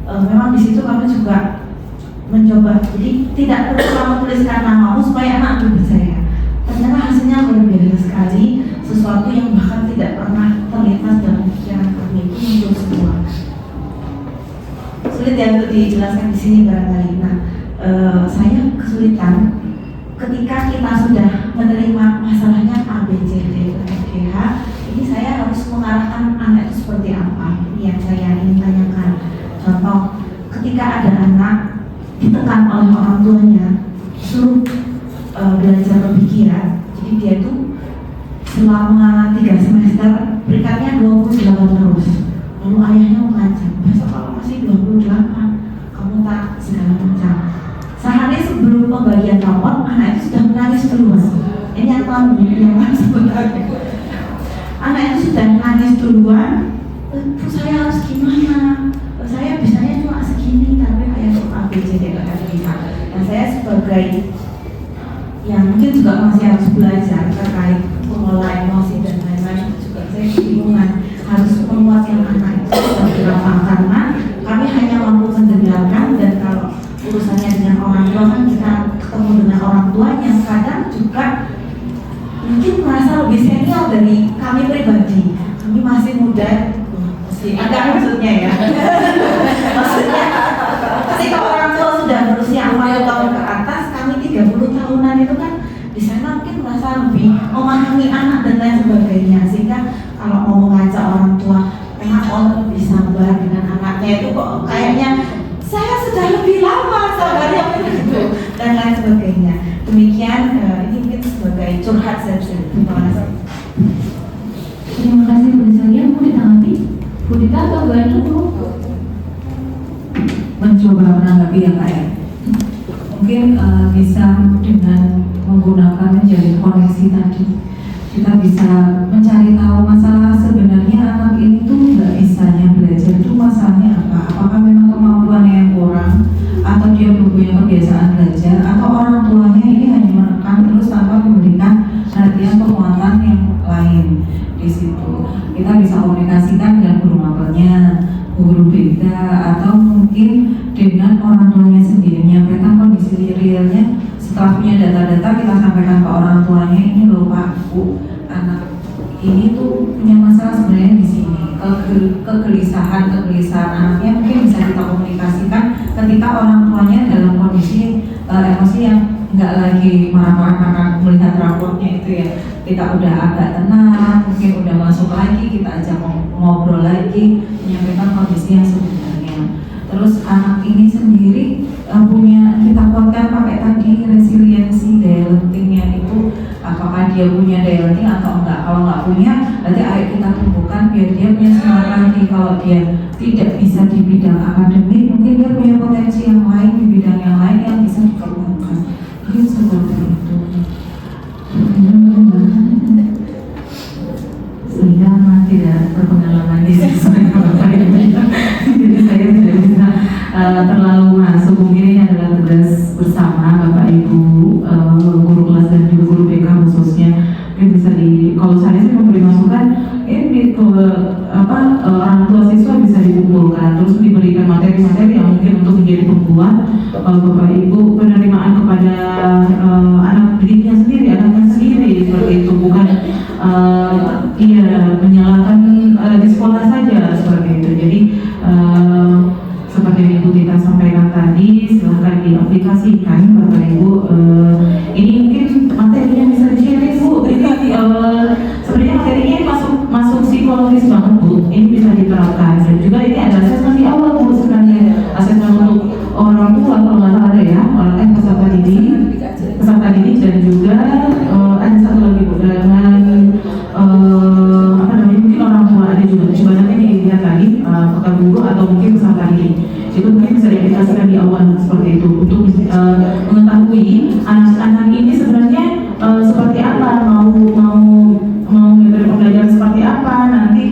memang di situ kami juga mencoba. Jadi tidak perlu kamu tuliskan namamu supaya anak itu percaya. Ternyata hasilnya luar biasa sekali, sesuatu yang bahkan tidak pernah terlintas dalam pikiran kami itu muncul semua. Sulit ya untuk dijelaskan di sini barangkali. Nah, saya kesulitan ketika kita sudah menerima masalahnya A, B, C, D, E, F, G, H. Ini saya harus mengarahkan anak itu seperti apa? Ini yang saya ingin tanyakan. Contoh, ketika ada anak ditekan oleh orang tuanya suruh belajar berpikiran, jadi dia itu selama 3 semester peringkatnya 28 terus. Lalu ayahnya mengancam, besok kalau masih 28 kamu tak segala macam. Sehari sebelum pembagian rapor, anak itu sudah menangis duluan. Ini yang tahu yang sebenarnya. Anak itu sudah menangis duluan. Saya harus gimana? Saya bisanya cuma segini, tapi ayah kok A, B, C, D, E, F, G, H. Nah, saya sebagai yang mungkin juga masih harus belajar terkait mengelola emosi dan lain-lain, juga saya kebingungan harus menguatkan anak itu seperti apa, karena kami hanya mampu mendengarkan, dan kalau urusannya dengan orang tua kan kita ketemu dengan orang tuanya kadang juga mungkin merasa lebih senior dari kami pribadi. Kami masih muda, agak maksudnya ya. Maksudnya ketika orang tua sudah berusia 40 tahun ke atas, kami 30 tahunan itu kan di sana mungkin merasa lebih memahami anak dan lain sebagainya, sehingga kalau mau mengajak orang tua enak lebih sabar dengan anaknya itu kok kayaknya saya sudah lebih lama sabarnya begitu dan lain sebagainya. Demikian ini mungkin sebagai curhat saya. Terima kasih. Terima kasih Bu Saya. Mau ditanggapi? Bu Dita atau Bu Anu? Mencoba menanggapi ya Kak ya. Mungkin bisa dengan menggunakan menjadi koneksi tadi, kita bisa mencari tahu masalah sebenarnya anak ini tuh nggak bisanya belajar itu masalahnya apa? Apakah memang kemampuannya yang kurang, atau dia belum punya kebiasaan belajar, atau orang tuanya ini hanya menekan terus tanpa memberikan perhatian penguatan yang lain di situ. Kita bisa komunikasikan dengan guru mapelnya, guru BK, atau mungkin dengan orang tuanya sendiri, menyampaikan kondisi realnya. Setelah punya data-data, kita sampaikan ke orang tuanya, ini loh Pak, Bu, anak ini tuh punya masalah sebenarnya di sini. Kegelisahan anaknya mungkin bisa kita komunikasikan ketika orang tuanya dalam kondisi emosi yang nggak lagi marah-marah karena melihat raportnya itu ya. Kita udah agak tenang, mungkin udah masuk lagi, kita ajak ngobrol lagi, menyampaikan kondisi yang sebenarnya. Terus anak ini sendiri punya, kita kuatkan pakai tadi resiliensi, daya lentingnya itu, apakah dia punya daya lenting atau enggak. Kalau enggak punya, berarti ayo kita tumbuhkan biar dia punya semangat lagi. Kalau dia tidak bisa di bidang akademik, mungkin dia punya potensi yang lain di bidang yang lain yang bisa dikembangkan. Mungkin seperti itu. Sehingga tidak berpengalaman di sesuai Bapak Ibu. Jadi saya tidak bisa terlalu masuk. Mungkin ini adalah tugas bersama Bapak Ibu, guru kelas dan juga guru BK khususnya. Mungkin bisa kalau saya sih memberi masukan, orang tua siswa bisa dikumpulkan, terus diberikan materi-materi yang mungkin untuk menjadi pembuat Bapak Ibu penerimaan kepada anak didiknya sendiri, anaknya sendiri, seperti itu, bukan menyalahkan di sekolah saja seperti itu. Jadi seperti yang Ibu Tita sampaikan tadi, silahkan diaplikasikan Bapak Ibu. Ini mungkin materinya bisa di-share Bu. Ini sebenarnya materinya masuk psikologis banget Bu. Ini bisa diterapkan. Dan juga ini ada asesmen di awal Bu sebenarnya. Asesmen untuk orang tua kalau nggak salah ada ya, peserta didik dan juga ada satu lagi Bu dengan apa namanya, mungkin orang tua ada juga. Coba nanti dilihat lagi apakah guru atau mungkin peserta didik. Itu mungkin bisa diaplikasikan di awal seperti itu untuk mengetahui anak-anak ini sebenarnya seperti apa, mau metode pembelajaran seperti apa, nanti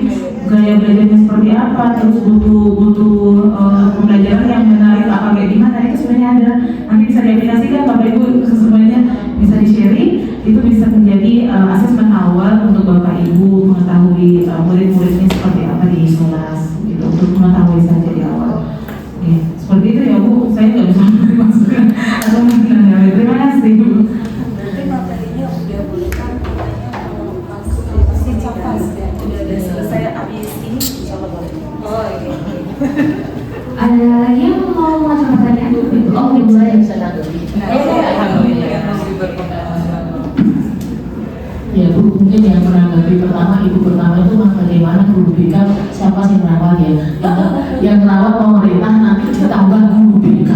gaya belajarnya seperti apa, terus butuh pembelajaran yang menarik apa kayak gimana, itu sebenarnya ada. Nanti bisa diaplikasikan Bapak Ibu, semuanya bisa di-sharing. Itu bisa menjadi asesmen awal untuk Bapak Ibu mengetahui murid-muridnya seperti apa di kelas gitu, untuk mengetahui saja di awal. Oke, seperti itu ya Bu, saya nggak bisa masukkan atau mungkin ada. Terima kasih Bu. Berarti materinya udah boleh kan, si capas ya, udah selesai habis ini insya Allah boleh. Oh iya. Ada lagi yang mau masuk pertanyaan? Oh, saya bisa tanggapi. Ya Bu, mungkin yang menanggapi pertama, ibu pertama itu bagaimana guru BK, siapa sih merawat ya? Yang merawat pemerintah nanti ditambah guru BK.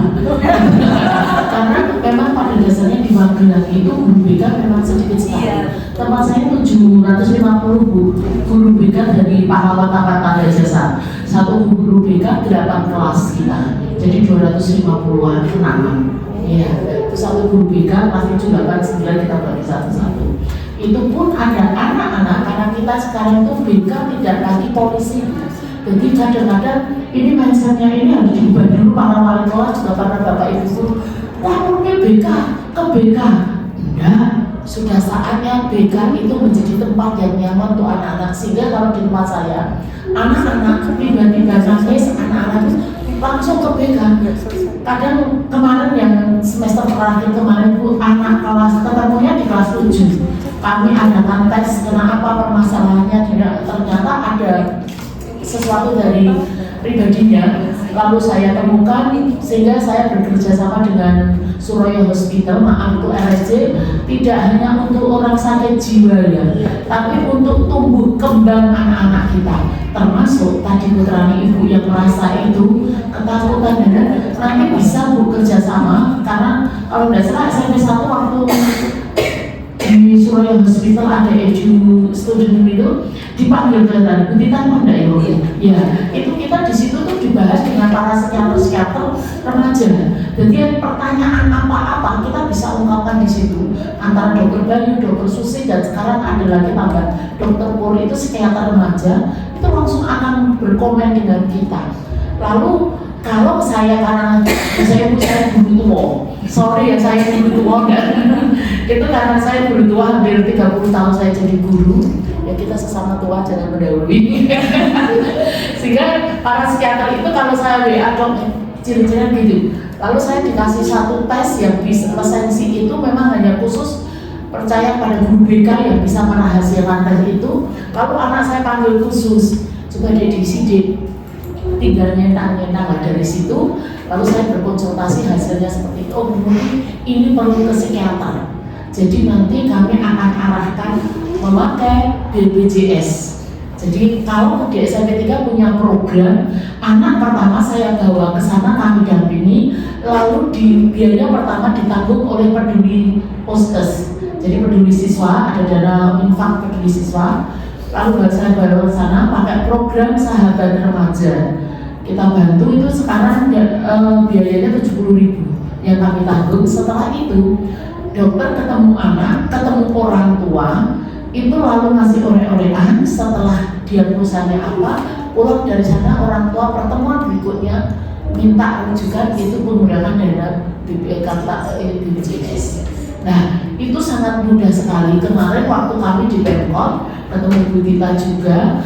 Karena memang pada dasarnya di Magelang itu guru BK memang sedikit sekali. Tempat saya 750 Bu, guru BK dari pahlawan tanda jasa. Satu guru BK 8 kelas kita, jadi 250-an kenangan. Iya, itu satu guru BK kelas 7, 8, 9 kita bagi satu-satu. Itu pun ada anak-anak, karena kita sekarang itu BK tidak lagi polisi. Jadi kadang-kadang ini mindsetnya ini harus diubah dulu. Para wali kelas juga, para bapak ibu guru, lapornya BK ke BK. Enggak, sudah saatnya BK itu menjadi tempat yang nyaman untuk anak-anak. Sehingga kalau di tempat saya, anak-anak tiba-tiba nangis, anak-anak itu langsung ke BK. Kadang kemarin yang semester terakhir kemarin Bu, anak kelas ketemunya di kelas 7. Kami adakan tes kenapa permasalahannya, ternyata ada sesuatu dari pribadinya. Lalu saya temukan, sehingga saya bekerja sama dengan Suraya Hospital, maaf itu RSJ, tidak hanya untuk orang sakit jiwa ya, tapi untuk tumbuh kembang anak-anak kita. Termasuk tadi putrani ibu yang merasa itu ketakutan, dan nanti bisa bekerja sama. Karena kalau tidak salah SMP 1 waktu di Suraya Hospital ada edu student itu dipanggil kelihatan, Butita apa enggak ya? Itu kita di situ tuh dibahas dengan para psikiater remaja. Jadi pertanyaan apa-apa kita bisa ungkapkan di situ, antara dokter Bayu, dokter Susi, dan sekarang ada lagi tambah dokter Puri, itu psikiater remaja, itu langsung akan berkomen dengan kita. Lalu kalau saya, karena saya guru tua, sorry ya saya guru tua itu karena saya guru tua hampir 30 tahun saya jadi guru, ya kita sesama tua jangan mendahului. Sehingga para psikiater itu kalau saya WA dong ciri-cirinya gitu, lalu saya dikasih satu tes yang bisa esensi itu memang hanya khusus percaya pada guru BK yang bisa merahasiakan tes itu. Kalau anak saya panggil khusus, coba dia diisi, tinggal nyentang-nyentang dari situ. Lalu saya berkonsultasi, hasilnya seperti itu. Oh, ini perlu ke psikiater. Jadi nanti kami akan arahkan memakai BPJS. Jadi kalau di SMP 3 punya program, anak pertama saya bawa ke sana, kami dampingi, lalu biaya pertama ditanggung oleh peduli poskes. Jadi peduli siswa, ada dana infak peduli siswa. Lalu saya bawa ke sana pakai program sahabat remaja. Kita bantu itu sekarang biayanya 70.000 yang kami tanggung. Setelah itu dokter ketemu anak, ketemu orang tua, itu lalu ngasih oleh-olehan. Setelah diagnosanya apa, pulang dari sana orang tua pertemuan berikutnya minta rujukan, itu menggunakan dana BPJS. Nah itu sangat mudah sekali. Kemarin waktu kami di Pemkot ketemu Bu Tita juga,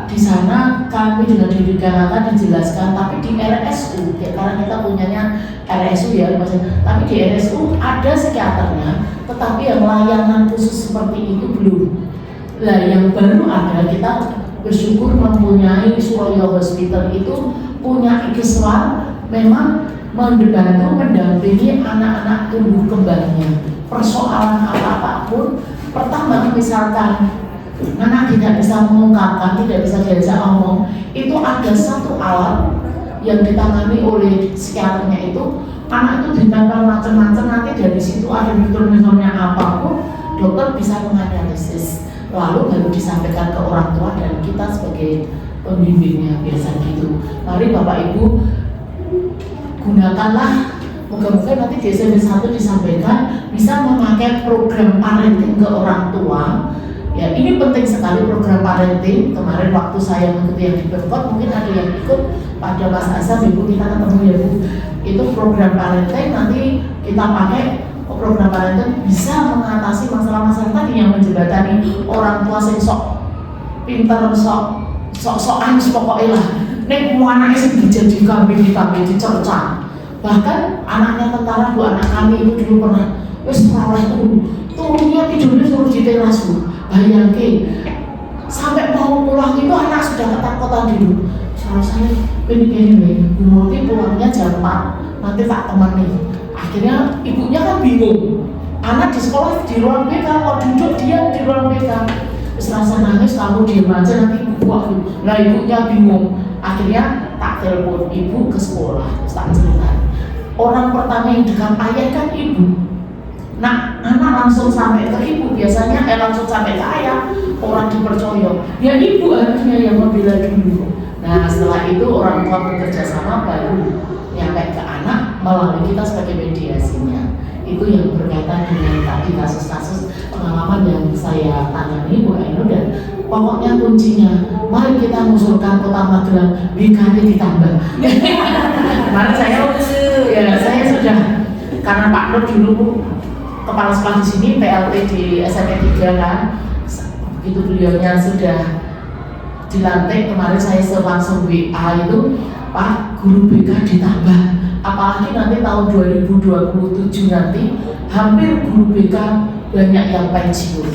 di sana kami dengan diri Kanata dijelaskan, tapi di RSU ya, karena kita punyanya RSU ya, tapi di RSU ada psikiaternya, tetapi yang layanan khusus seperti itu belum. Nah yang baru ada, kita bersyukur mempunyai Suraya Hospital itu punya ikiswar memang membantu mendampingi anak-anak tumbuh kembangnya. Persoalan apapun, pertama misalkan anak tidak bisa mengungkapkan, tidak bisa diajak ngomong, itu ada satu alat yang ditangani oleh psikiaternya itu, anak itu ditempel macam-macam, nanti dari situ ada mikroneuromnya apapun, dokter bisa menganalisis, lalu baru disampaikan ke orang tua dan kita sebagai pembimbingnya biasa gitu. Mari Bapak Ibu gunakanlah, moga-moga nanti di SMP 1 disampaikan bisa memakai program parenting ke orang tua. Ya, ini penting sekali program parenting. Kemarin waktu saya mengikuti yang di Pemkot, mungkin ada yang ikut pada Mas Azam, Ibu kita ketemu ya Bu. Itu program parenting, nanti kita pakai program parenting bisa mengatasi masalah-masalah tadi yang menjembatani orang tua sing sok pinter, sok-sokan pokoknya lah. Nek mau anaknya sing dijadi kambing dicerca. Bahkan anaknya tentara, Bu, anak kami itu dulu pernah wis ora turunnya tidurnya suruh di teras Bu. Bayangin sampai mau pulang itu anak sudah ketakutan dulu. Saya ini Bu Murti pulangnya jam 4, nanti tak temani. Akhirnya ibunya kan bingung. Anak di sekolah di ruang BK, kok duduk dia di ruang BK. Terus rasa nangis, kamu diam aja nanti ibu buat. Nah ibunya bingung. Akhirnya tak telepon ibu ke sekolah, terus tak cerita. Orang pertama yang dekat ayah kan ibu. Nah, anak langsung sampai ke ibu, biasanya langsung sampai ke ayah, orang dipercaya. Ya ibu harusnya yang membela dulu. Nah, setelah itu orang tua bekerja sama baru nyampe ke anak melalui kita sebagai mediasinya. Itu yang berkaitan dengan tadi kasus-kasus pengalaman yang saya tangani Bu Ainur, dan pokoknya kuncinya mari kita mengusulkan Kota Magelang BKT ditambah. Kemarin saya sudah, karena Pak Nur dulu kepala sekolah di sini, PLT di SMP 3 kan, begitu beliaunya sudah dilantik, kemarin saya langsung WA itu, Pak, guru BK ditambah, apalagi nanti tahun 2027 nanti hampir guru BK banyak yang pensiun.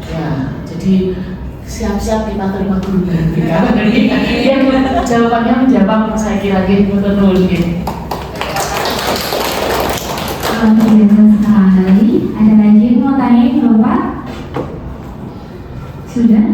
Ya, jadi siap-siap kita terima guru BK. Ya, jawabannya menjawab saya kira gitu, betul gitu. Biasa sekali. Ada lagi yang mau tanya Bapak? Sudah?